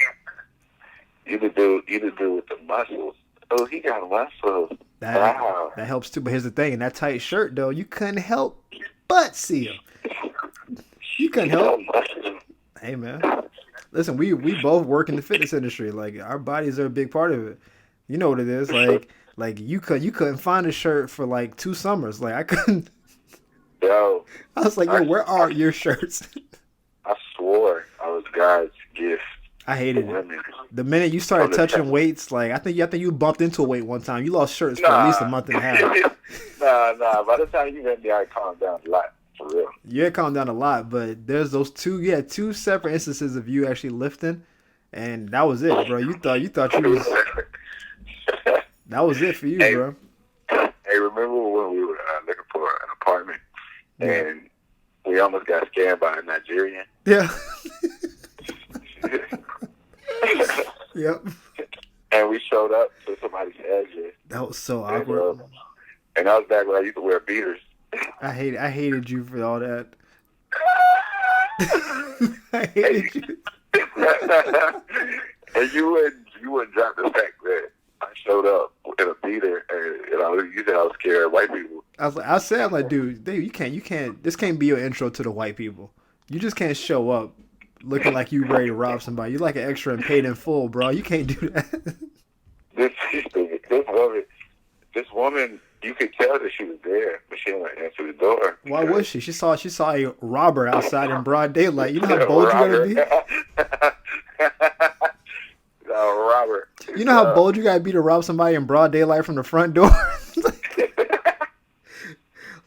You the dude with the muscles. Oh, he got muscles. That Wow. that helps too. But here's the thing: in that tight shirt, though, you couldn't help but see him. You couldn't You know help. muscles. Hey, man. Listen, we both work in the fitness industry. Like our bodies are a big part of it. You know what it is. Like you couldn't find a shirt for like 2 summers. Like I couldn't. Yo, I was like, yo, I, where I are your shirts? I swore I was God's gift I to hated it. women. The minute you From started the touching time. weights, like I think you bumped into a weight one time. You lost shirts for at least a Nah. month and a half. Nah. By the time you met me, I calmed down a lot. For real. You had calmed down a lot, but there's those two. You had two separate instances of you actually lifting, and that was it, bro. You thought you was that was it for you, Hey, bro. hey, remember when we were looking for an apartment Yeah, and we almost got scammed by a Nigerian? yeah, yep. And we showed up to somebody's address. That was so And, awkward. and that was back when I used to wear beaters. I hated you for all that. I Hey, hated you. and you wouldn't drop the fact that I showed up in a beater and you said I was scared of white people. I said, I'm like, dude, you can't. This can't be your intro to the white people. You just can't show up looking like you ready to rob somebody. You like an extra and paid in full, bro. You can't do that. This woman, you could tell that she was there, but she didn't answer the door. Why was she? She saw a robber outside in broad daylight. You know how bold you gotta be. No, Robert. You know how bold you gotta be to rob somebody in broad daylight from the front door.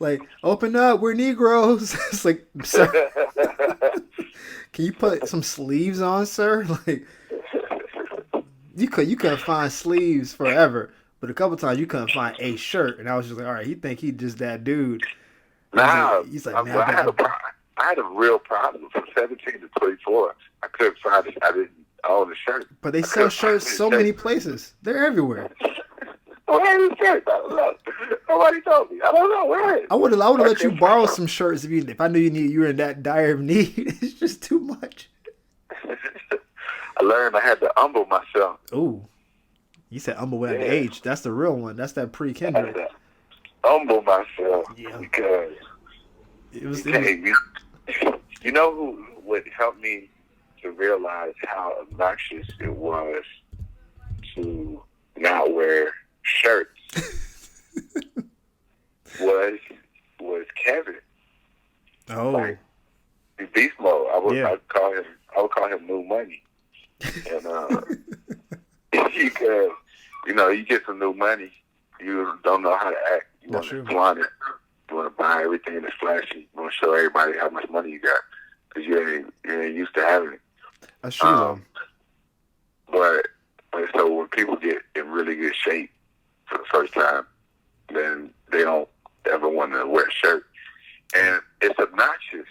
Like, open up, we're Negroes. It's like, sir, can you put some sleeves on, sir? Like, you couldn't find sleeves forever, but a couple times you couldn't find a shirt, and I was just like, all right, he think he just that dude. He's like, man, I had a real problem from 17 to 24. I couldn't find it. I didn't own the shirt. But they sell shirts so many places. They're everywhere. Where is the shirt? I don't know. Nobody told me. I don't know where. I would have let you borrow some shirts if I knew you were in that dire of need. It's just too much. I learned I had to humble myself. Ooh, you said humble with an Yeah. H. That's the real one. That's that I had pre-Kendrick. to humble myself Yeah. because It was you know who would help me to realize how obnoxious it was to not wear shirts was Kevin. oh, Like, the beast mode. I would Yeah. call him New Money. And because you get some new money, you don't know how to act. You want That's to true. flaunt it. You want to buy everything that's flashy. You want to show everybody how much money you got because you ain't used to having it. that's true though. But so when people get in really good shape for the first time, then they don't ever want to wear a shirt, and it's obnoxious.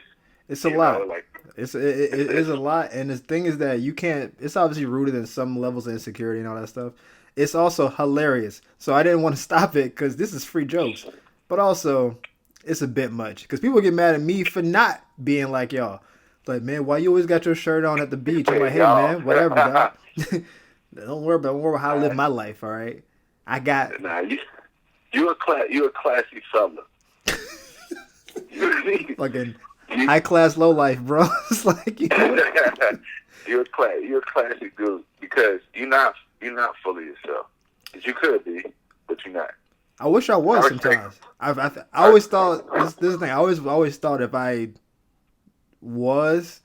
It's a you lot. know, like It is a lot, and the thing is that you can't. It's obviously rooted in some levels of insecurity and all that stuff. It's also hilarious. So I didn't want to stop it because this is free jokes, but also it's a bit much because people get mad at me for not being like y'all. Like, man, why you always got your shirt on at the beach? I'm like, hey man, whatever, dog. Don't worry about how I live my life. All right, I got. Nah, you a classy fella. Like a high class, low life, bro. It's like you're a classy dude because you're not fully yourself. You could be, but you're not. I wish I was I respect- sometimes. I always thought this is the thing. I always thought if I was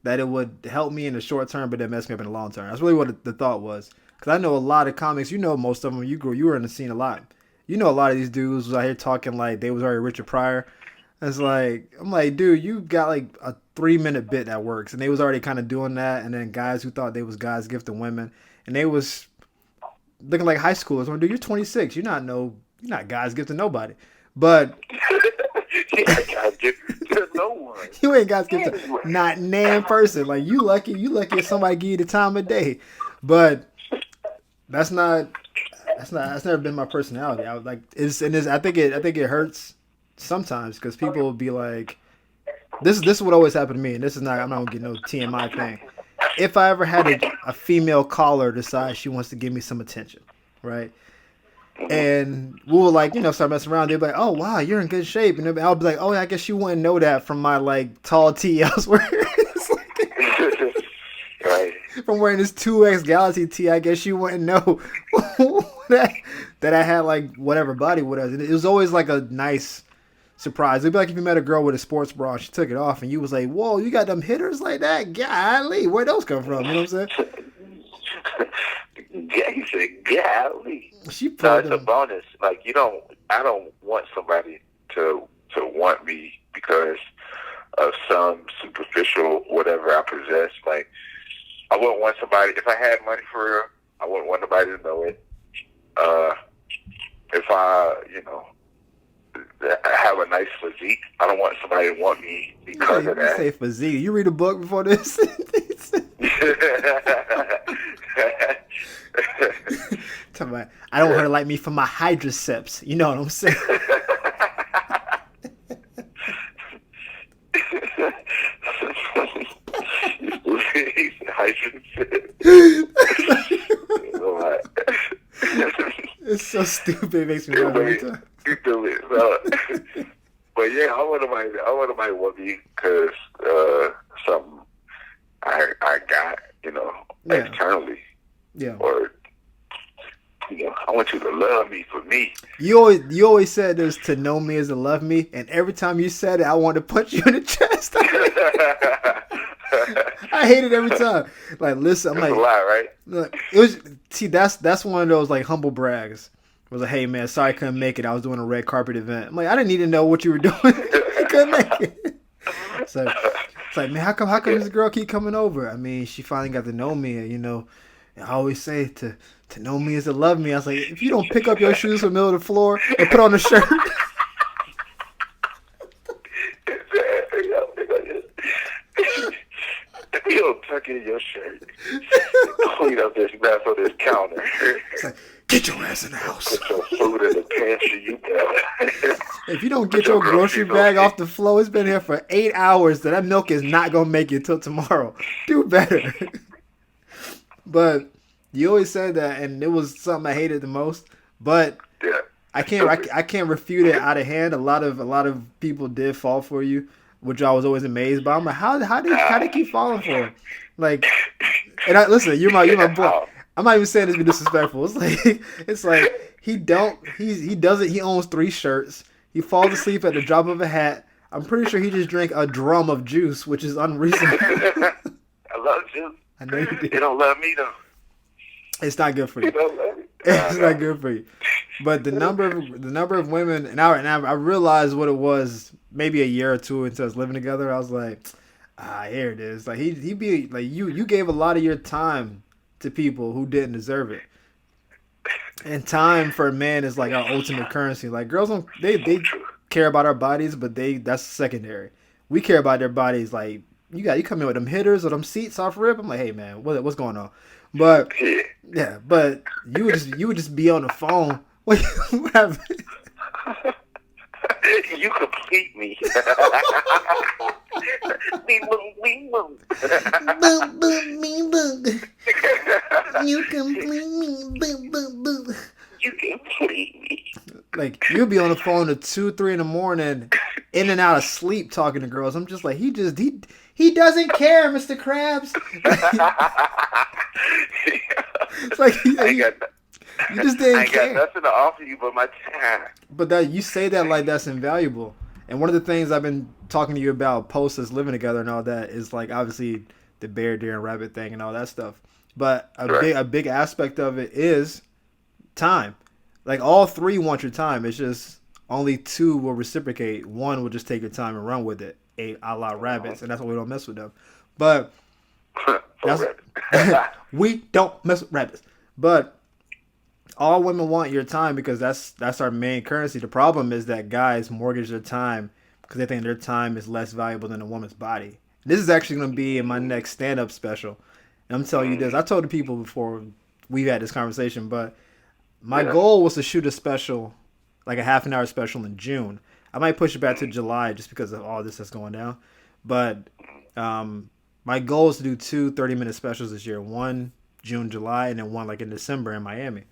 that it would help me in the short term, but then mess me up in the long term. That's really what the thought was. Because I know a lot of comics. You know most of them. You were in the scene a lot. You know a lot of these dudes was out here talking like they was already Richard Pryor. It's like I'm like, dude, you got like a 3-minute bit that works, and they was already kind of doing that. And then guys who thought they was guys gifting women, and they was looking like high schoolers. I'm like, dude, you're 26. You're not guys gifting nobody. But There's no one. you ain't guys gifting not nan person. Like you lucky if somebody give you the time of day. But that's never been my personality. I was like, I think it hurts sometimes because people will be like, this is what always happened to me, and this is not. I'm not gonna get no TMI thing. if I ever had a female caller decide she wants to give me some attention, right? And we will like, start messing around. They'd be like, "Oh wow, you're in good shape," and I'll be like, "Oh, I guess you wouldn't know that from my like tall tee elsewhere." It's like, Right. from wearing this 2X Galaxy tee, I guess you wouldn't know that I had like whatever body with us. And it was always like a nice surprise. It'd be like if you met a girl with a sports bra and she took it off and you was like, "Whoa, you got them hitters like that? Golly, where'd those come from?" You know what I'm saying? Yeah, he said, golly. She No, put it's a them. bonus. Like I don't want somebody to want me because of some superficial whatever I possess. Like I wouldn't want somebody, if I had money for real, I wouldn't want nobody to know it. If I have a nice physique, I don't want somebody to want me because of You say that. physique. You read a book before this? Tell me, I don't want her to like me for my hydroceps. You know what I'm saying? It's so stupid. It makes me laugh every time. But yeah, I want somebody want me because something I got, Yeah. externally, Yeah. or I want you to love me for me. You always said this, to know me is to love me, and every time you said it, I wanted to punch you in the chest. I hate it every time. Like, listen, I'm It's like, a lot, right? look, it was. See, that's one of those like humble brags. It was like, "Hey man, sorry I couldn't make it. I was doing a red carpet event." I'm like, I didn't need to know what you were doing. You couldn't make it. So it's like, man, how come this girl keep coming over? I mean, she finally got to know me, and I always say to know me is to love me. I was like, if you don't pick up your shoes from the middle of the floor and put on a shirt. If you don't tuck in your shirt, clean up this mess on this counter, It's like, get your ass in the house. put your food in the pantry, you better. If you don't get your grocery bag off the floor, it's been here for 8 hours. That milk is not gonna make it till tomorrow. Do better. But you always said that, and it was something I hated the most. But Yeah. I can't refute it out of hand. A lot of people did fall for you, which I was always amazed by. I'm like, how they keep falling for him? Like, and listen, you're my boy. I'm not even saying this to be disrespectful. It's like he doesn't. He owns 3 shirts. He falls asleep at the drop of a hat. I'm pretty sure he just drank a drum of juice, which is unreasonable. I love you. I know you You do. don't love me though. It's not good for You you. don't love me. It's not good for you. But the number of women, and I realized what it was maybe a year or two into us living together. I was like, here it is. Like he be like, you gave a lot of your time to people who didn't deserve it. And time for a man is like our ultimate currency. Like girls don't they care about our bodies, but that's secondary. We care about their bodies. Like you come in with them hitters or them seats off rip. I'm like, hey man, what's going on? But Yeah. yeah, but you would just be on the phone. What happened? You complete me. Me move. Boom, boom, me, boom. You complete me. Boom, boom, boom. You complete me. Like you'll be on the phone at 2, 3 in the morning, in and out of sleep, talking to girls. I'm just like, he doesn't care, Mr. Krabs. It's like you just I didn't ain't got care. nothing to offer you but my time. But that you say that like that's invaluable. And one of the things I've been talking to you about post us living together and all that is like obviously the bear, deer, and rabbit thing and all that stuff. But a big aspect of it is time. Like all 3 want your time. It's just only 2 will reciprocate. 1 will just take your time and run with it, a la rabbits, and that's why we don't mess with them. But we don't mess with rabbits. But all women want your time because that's our main currency. The problem is that guys mortgage their time because they think their time is less valuable than a woman's body. This is actually going to be in my next stand-up special. And I'm telling you this. I told the people before we had this conversation, but my goal was to shoot a special, like a half an hour special in June. I might push it back to July just because of all this that's going down. But My goal is to do two 30-minute specials this year. One June, July, and then one like in December in Miami.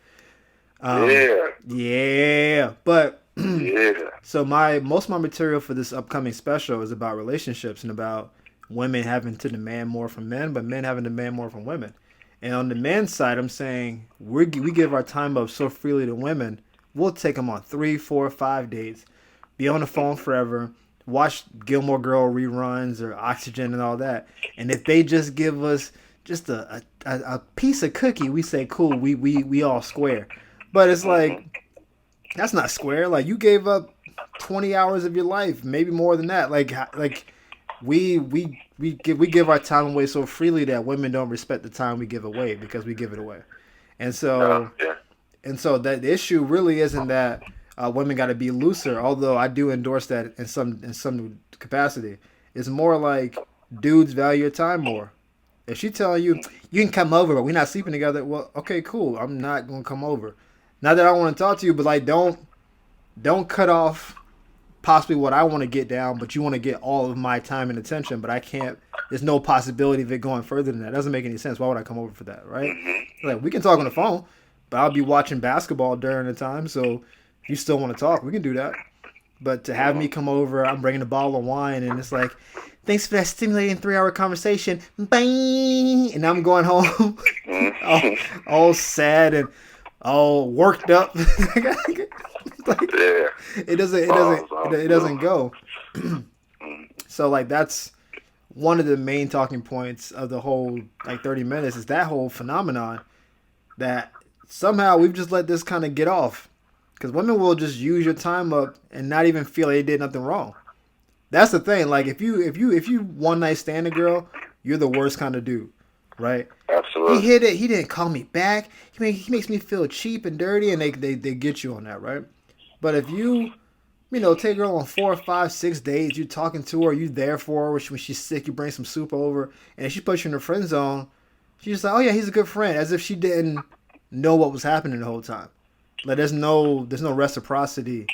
Yeah. Yeah, but Yeah. so most of my material for this upcoming special is about relationships and about women having to demand more from men, but men having to demand more from women. And on the men's side, I'm saying we give our time up so freely to women. We'll take them on 3, 4, 5 dates, be on the phone forever, watch Gilmore Girl reruns or Oxygen and all that. And if they just give us just a piece of cookie, we say, cool, we all square. But it's like, that's not square. Like, you gave up 20 hours of your life, maybe more than that. Like we give our time away so freely that women don't respect the time we give away because we give it away. And so No. Yeah. and so that the issue really isn't that women got to be looser, although I do endorse that in some capacity. It's more like dudes value your time more. If she telling you you can come over, but we're not sleeping together, well, okay, cool. I'm not gonna come over. Not that I want to talk to you, but like don't cut off possibly what I want to get down, but you want to get all of my time and attention, but I can't. There's no possibility of it going further than that. It doesn't make any sense. Why would I come over for that, right? Like, we can talk on the phone, but I'll be watching basketball during the time. So if you still want to talk, we can do that. But to have me come over, I'm bringing a bottle of wine, and it's like, thanks for that stimulating 3-hour conversation. Bang! And I'm going home all sad and all worked up. Like, Yeah. it doesn't go. So like that's one of the main talking points of the whole like 30 minutes is that whole phenomenon that somehow we've just let this kind of get off because women will just use your time up and not even feel they did nothing wrong. That's the thing. Like if you one night stand a girl, you're the worst kind of dude, right? Absolutely. He hit it. He didn't call me back. He makes me feel cheap and dirty, and they get you on that, right? But if you take a girl on 4, 5, 6 dates, you talking to her, you there for her. When she's sick, you bring some soup over, and if she puts you in the friend zone, she's just like, oh yeah, he's a good friend, as if she didn't know what was happening the whole time. Like there's no reciprocity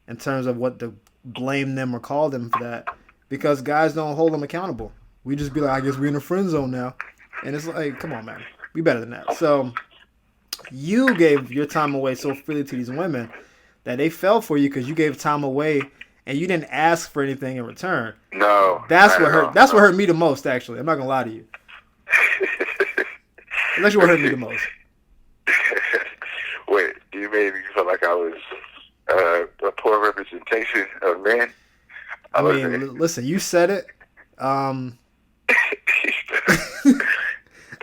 in terms of what to blame them or call them for that, because guys don't hold them accountable. We just be like, I guess we're in the friend zone now, and it's like, come on, man, we better than that. So you gave your time away so freely to these women that they fell for you because you gave time away and you didn't ask for anything in return. No. That's what hurt. That's what hurt me the most. Actually, I'm not gonna lie to you. That's what hurt me the most. Wait, you made me feel like I was a poor representation of men. I mean, listen, you said it. I'm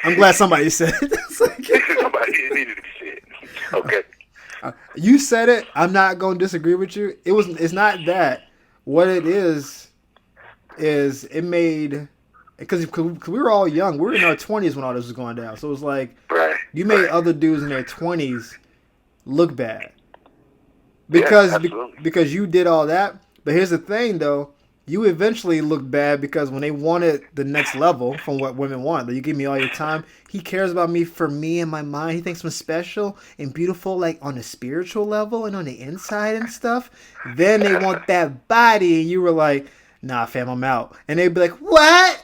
glad somebody said it. Somebody needed to be said. Okay. You said it. I'm not gonna disagree with you. It's not that. What it is it made because we were all young. We were in our 20s when all this was going down. So it was like you made other dudes in their 20s look bad because you did all that. But here's the thing, though. You eventually look bad because when they wanted the next level from what women want, like you give me all your time, he cares about me for me and my mind. He thinks I'm special and beautiful, like on a spiritual level and on the inside and stuff. Then they want that body, and you were like, nah, fam, I'm out. And they'd be like, what?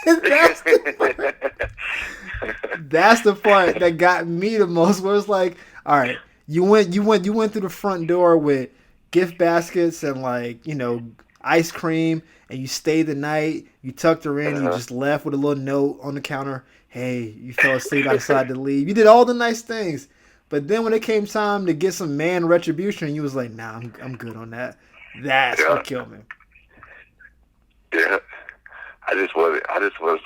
That's the part that got me the most, where it's like, all right, you went through the front door with gift baskets and ice cream, and you stayed the night. You tucked her in. You just left with a little note on the counter. Hey, you fell asleep. I decided to leave. You did all the nice things, but then when it came time to get some man retribution, you was like, nah, I'm good on that. That's what killed me. Yeah, I just wanted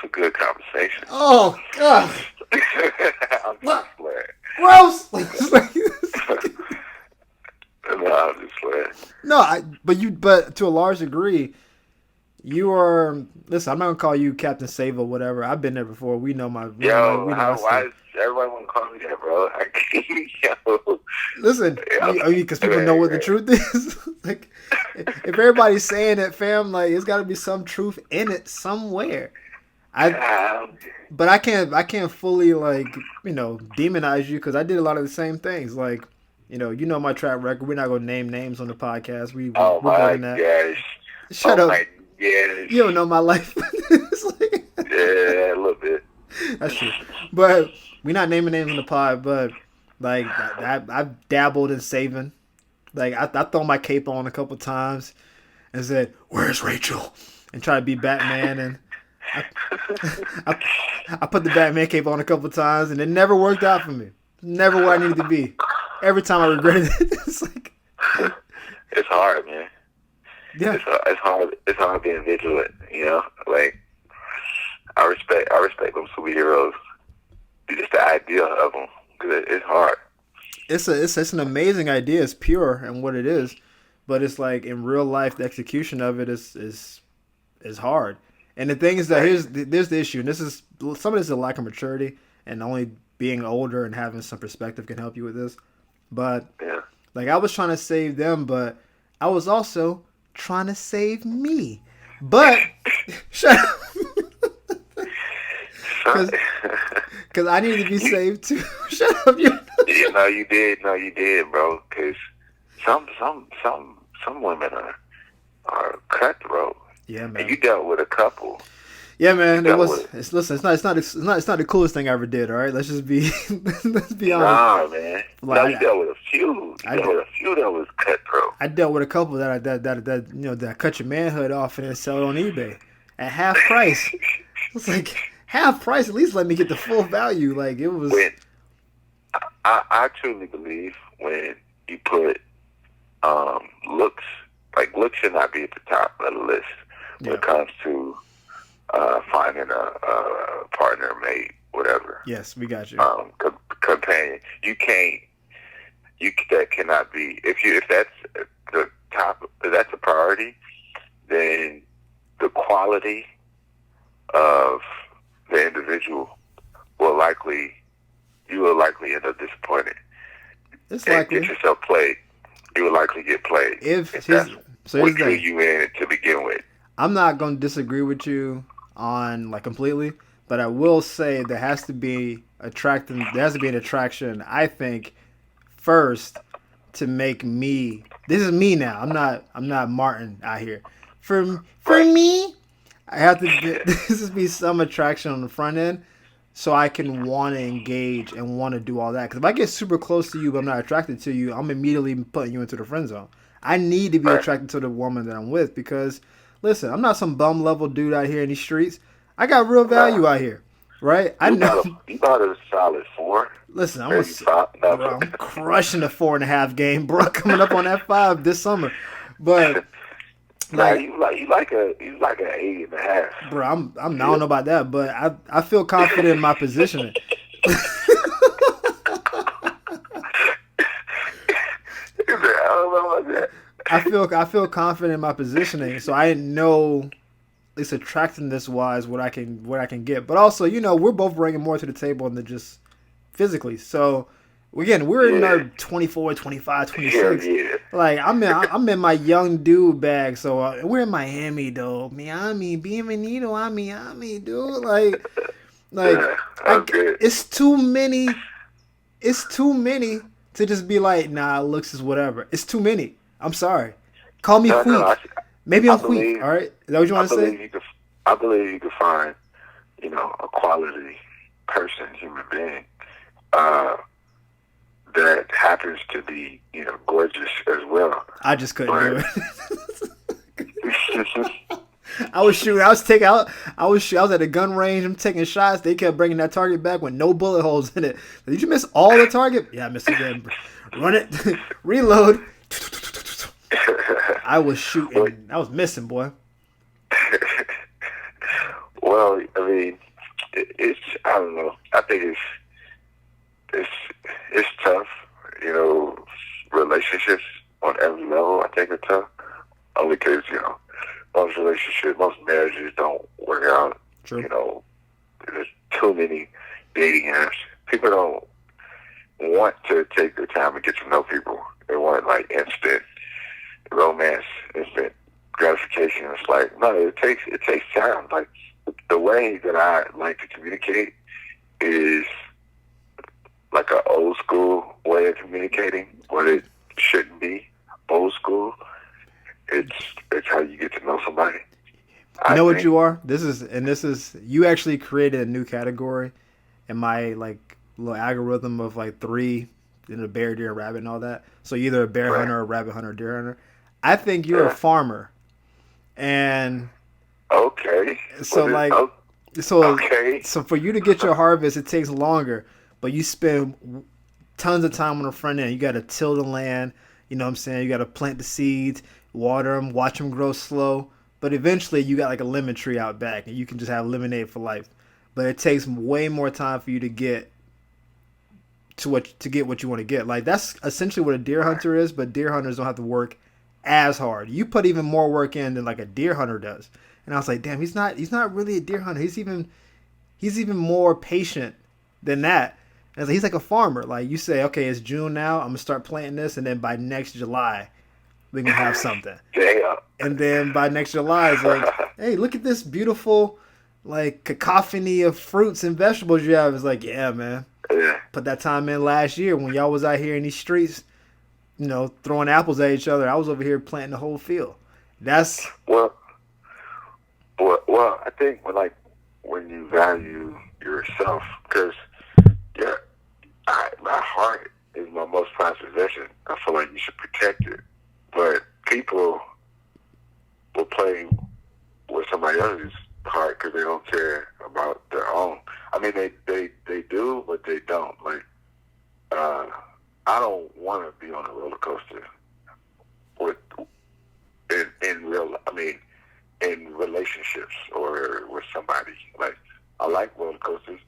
some good conversation. Oh God, I'm just glad. Gross. No, I'm just glad. No, but to a large degree, you are. Listen, I'm not gonna call you Captain Save or whatever. I've been there before. We know my. Why does everybody want to call me that, bro? Yo. Listen, because people know what the truth is. Like, if everybody's saying it, fam, like it's got to be some truth in it somewhere. But I can't fully demonize you because I did a lot of the same things. Like, you know my track record. We're not gonna name names on the podcast. We're better than that. Gosh. Shut up. Gosh. You don't know my life. It's like, Yeah, a little bit. That's true. But we're not naming names in the pod. But like I've dabbled in saving. Like I throw my cape on a couple times and said, "Where's Rachel?" and try to be Batman. And I, I, I put the Batman cape on a couple times, and it never worked out for me. Never where I needed to be. Every time I regretted it. It's like, It's hard, man. yeah, It's hard. It's hard being vigilant. You know, like I respect them superheroes. Just the idea of them, because it's hard. it's an amazing idea. It's pure and what it is, but it's like in real life, the execution of it is hard. And the thing is that Right. there's the issue, and this is some of this is a lack of maturity, and only being older and having some perspective can help you with this. But Yeah. like I was trying to save them, but I was also trying to save me. But shut up, So, because I needed to be saved too. Shut up, you. you know, you did. No, you did, bro. Because some women are cutthroat, Yeah, and man. you dealt with a couple. Yeah, man. It That was. was It's listen. It's not the coolest thing I ever did. All right, let's just be let's be honest. nah, man. No, Like you dealt with a few. I You dealt with a few that was cutthroat. I dealt with a couple that cut your manhood off and then sell it on eBay at half price. It's like half price. At least let me get the full value. Like it was. When I truly believe when you put looks, like looks should not be at the top of the list when Yeah. it comes to finding a partner, mate, whatever, Yes, we got you. companion. You can't. That cannot be. If that's the top, if that's a priority, then the quality of the individual will likely you will likely end up disappointed It's and likely get yourself played. You will likely get played if if here's, that's so what here's the drew thing. you in to begin with. I'm not gonna disagree with you on like completely, but I will say there has to be attracting. There has to be an attraction. I think first to make me. This is me now. I'm not Martin out here. For Right. me, I have to. This is be some attraction on the front end, so I can want to engage and want to do all that. Because if I get super close to you, but I'm not attracted to you, I'm immediately putting you into the friend zone. I need to be Right. attracted to the woman that I'm with because, listen, I'm not some bum level dude out here in these streets. I got real value out here, right? I know. You about a solid 4, Listen, maybe 5. No, bro, I'm crushing the 4.5 game, bro. Coming up on that 5 this summer, but nah, like, you like an 8.5. bro, I don't know about that, but I feel confident in my positioning. I don't know about that. I feel confident in my positioning, so I know at least attracting this wise what I can get. But also, we're both bringing more to the table than just physically. So again, we're in our 24, 25, Hell 26. yeah. Like I'm in my young dude bag. So we're in Miami though. Miami, bienvenido a Miami, dude. Like I'm good. it's too many. It's too many to just be like, nah, looks is whatever. It's too many. I'm sorry. Call me No, weak. Maybe I I'm weak. believe- All right. Is that what you I want to believe say? you could. I believe you could find, a quality person, human being, that happens to be, gorgeous as well. I just couldn't do Right. it. I was shooting. I was taking out. I was at a gun range. I'm taking shots. They kept bringing that target back with no bullet holes in it. Did you miss all the target? Yeah, I missed again. Run it. Reload. I was shooting. I was missing, boy. Well, I mean, it's. I don't know. I think it's tough. Relationships on every level, I think, are tough. Only because most marriages don't work out. True. There's too many dating apps. People don't want to take the time to get to know people. They want like instant romance, instant gratification. It's like no, it takes time. Like the way that I like to communicate is like an old school way of communicating, what it shouldn't be. Old school. It's how you get to know somebody. You I know what think. you are? This is you actually created a new category in my like little algorithm of like three in a bear, deer, and rabbit and all that. So you're either a bear Right. hunter, a rabbit hunter, or deer hunter. I think you're a Yeah. farmer, and Okay. so What is? like Oh, so okay. so for you to get your harvest, it takes longer, but you spend tons of time on the front end. You got to till the land. You know what I'm saying? You got to plant the seeds, water them, watch them grow slow. But eventually, you got like a lemon tree out back, and you can just have lemonade for life. But it takes way more time for you to get to get what you want to get. Like that's essentially what a deer Right. hunter is, but deer hunters don't have to work as hard. You put even more work in than like a deer hunter does. And I was like, damn, he's not really a deer hunter. He's even more patient than that. And he's like a farmer. Like you say, okay, it's June now. I'm gonna start planting this, and then by next July, we're gonna have something. Damn. And then by next July, it's like, hey, look at this beautiful, like cacophony of fruits and vegetables you have. It's like, yeah, man, Yeah. put that time in last year when y'all was out here in these streets, throwing apples at each other. I was over here planting the whole field. That's Well, I think when you value yourself, because yeah, my heart is my most prized possession. I feel like you should protect it. But people will play with somebody else's heart because they don't care about their own. I mean, they do, but they don't. Like, I don't want to be on a roller coaster with in real. I mean, in relationships or with somebody. Like, I like roller coasters.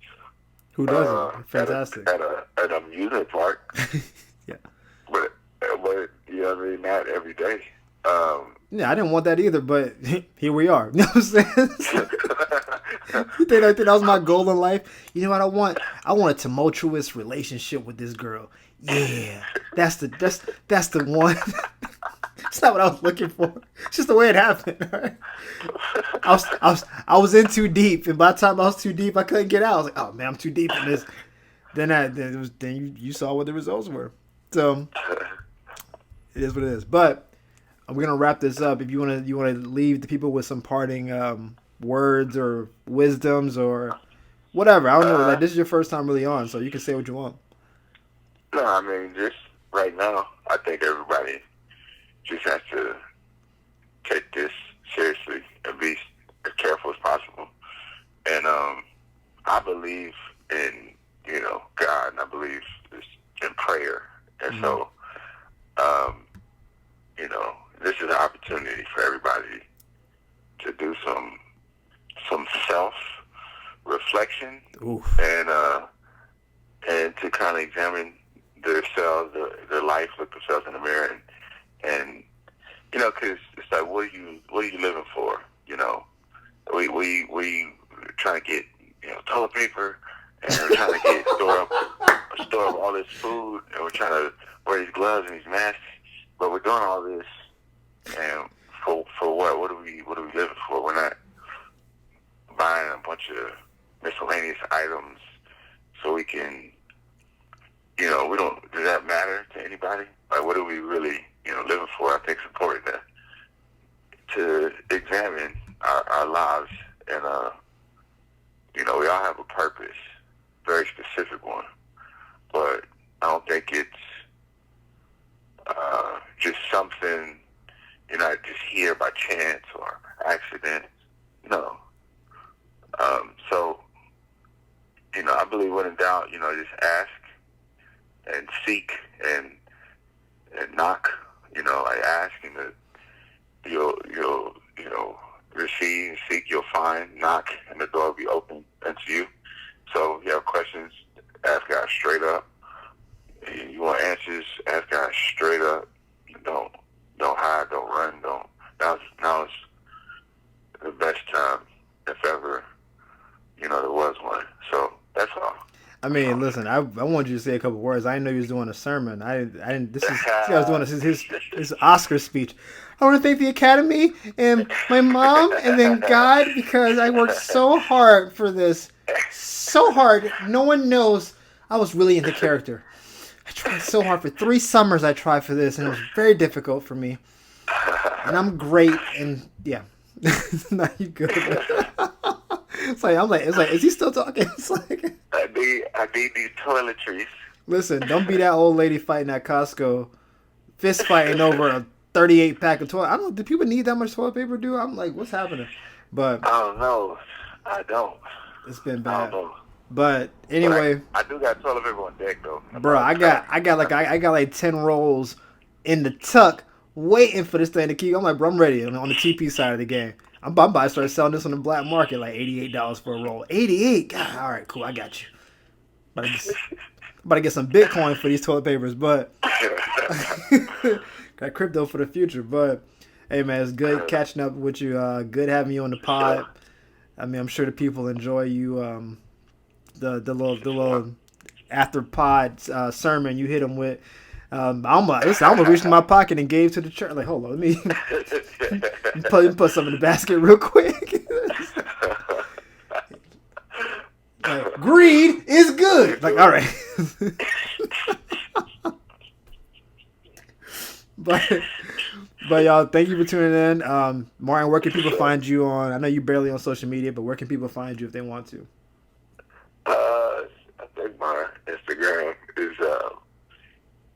who doesn't? Fantastic. At an amusement park, Yeah. but you know what I mean. Not every day. Yeah, I didn't want that either, but here we are. You know what I'm saying? You think that was my goal in life? You know what I want? I want a tumultuous relationship with this girl. Yeah, that's the one. It's not what I was looking for. It's just the way it happened. Right? I was in too deep, and by the time I was too deep, I couldn't get out. I was like, oh man, I'm too deep in this. Then you saw what the results were. So it is what it is. But we're gonna wrap this up. If you wanna leave the people with some parting words or wisdoms or whatever. I don't know. Like this is your first time really on, so you can say what you want. No, I mean, just right now, I think everybody just has to take this seriously and be as careful as possible. And I believe in God, and I believe in prayer. And so, this is an opportunity for everybody to do some self reflection Oof. and to kind of examine themselves, their life, look themselves in the mirror, and because it's like, what are you living for? We trying to get toilet paper, and we're trying to get store up all this food, and we're trying to wear these gloves and these masks, but we're doing all this, and for what? What are we living for? We're not buying a bunch of miscellaneous items so we can, we don't. Does that matter to anybody? Like, what are we really, living for? I think it's important to examine our lives, and we all have a purpose, very specific one, but I don't think it's just something just here by chance or accident. No. So, I believe when in doubt, just ask and seek and knock. Like ask and you'll receive, seek, you'll find, knock, and the door will be open unto you. So if you have questions, ask God straight up. You want answers, ask God straight up. Don't hide, don't run, don't. Now is the best time, if ever, there was one. So that's all. I mean, listen. I wanted you to say a couple words. I didn't know you was doing a sermon. I didn't. This is see, I was doing his Oscar speech. I want to thank the Academy and my mom, and then God, because I worked so hard for this, so hard. No one knows I was really into character. I tried so hard for 3 summers. I tried for this, and it was very difficult for me. And I'm great. And yeah, Nah, you good. It's like, is he still talking? It's like, I need these toiletries. listen, don't be that old lady fighting at Costco, fist fighting over a 38 pack of toilet. I don't. Do people need that much toilet paper? Do I'm like, what's happening? But I don't know. I don't. it's been I don't bad. know. But But anyway, I do got toilet paper on deck though. bro, I got like 10 rolls in the tuck, waiting for this thing to keep. I'm like, bro, I'm ready on the TP side of the game. I'm about to start selling this on the black market, like $88 for a roll. 88. God, all right, cool, I got you. About to get some Bitcoin for these toilet papers, but got crypto for the future. But hey, man, it's good catching up with you. Good having you on the pod. I mean, I'm sure the people enjoy you. The little after pod sermon you hit them with. I'm gonna reach in my pocket and gave to the church. Like, hold on, let me put some in the basket real quick. Like, greed is good. Like, all right. but y'all, thank you for tuning in. Martin, where can people find you on? I know you barely on social media, but where can people find you if they want to? I think my Instagram is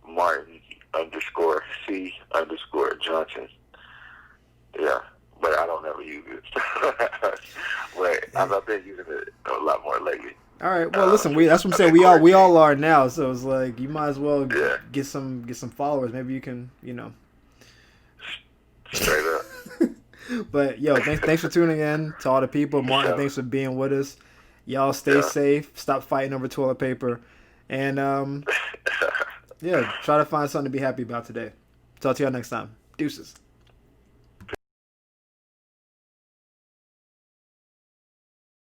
Martin_C_Johnson. Yeah, but I don't ever use it. But I've been using it a lot more lately. All right. Well, listen, that's what I'm saying. We all are now, so it's like you might as well get some followers. Maybe you can, Straight up. But yo, thanks for tuning in to all the people. Martin, thanks for being with us. Y'all stay safe. Stop fighting over toilet paper, and try to find something to be happy about today. Talk to y'all next time. Deuces.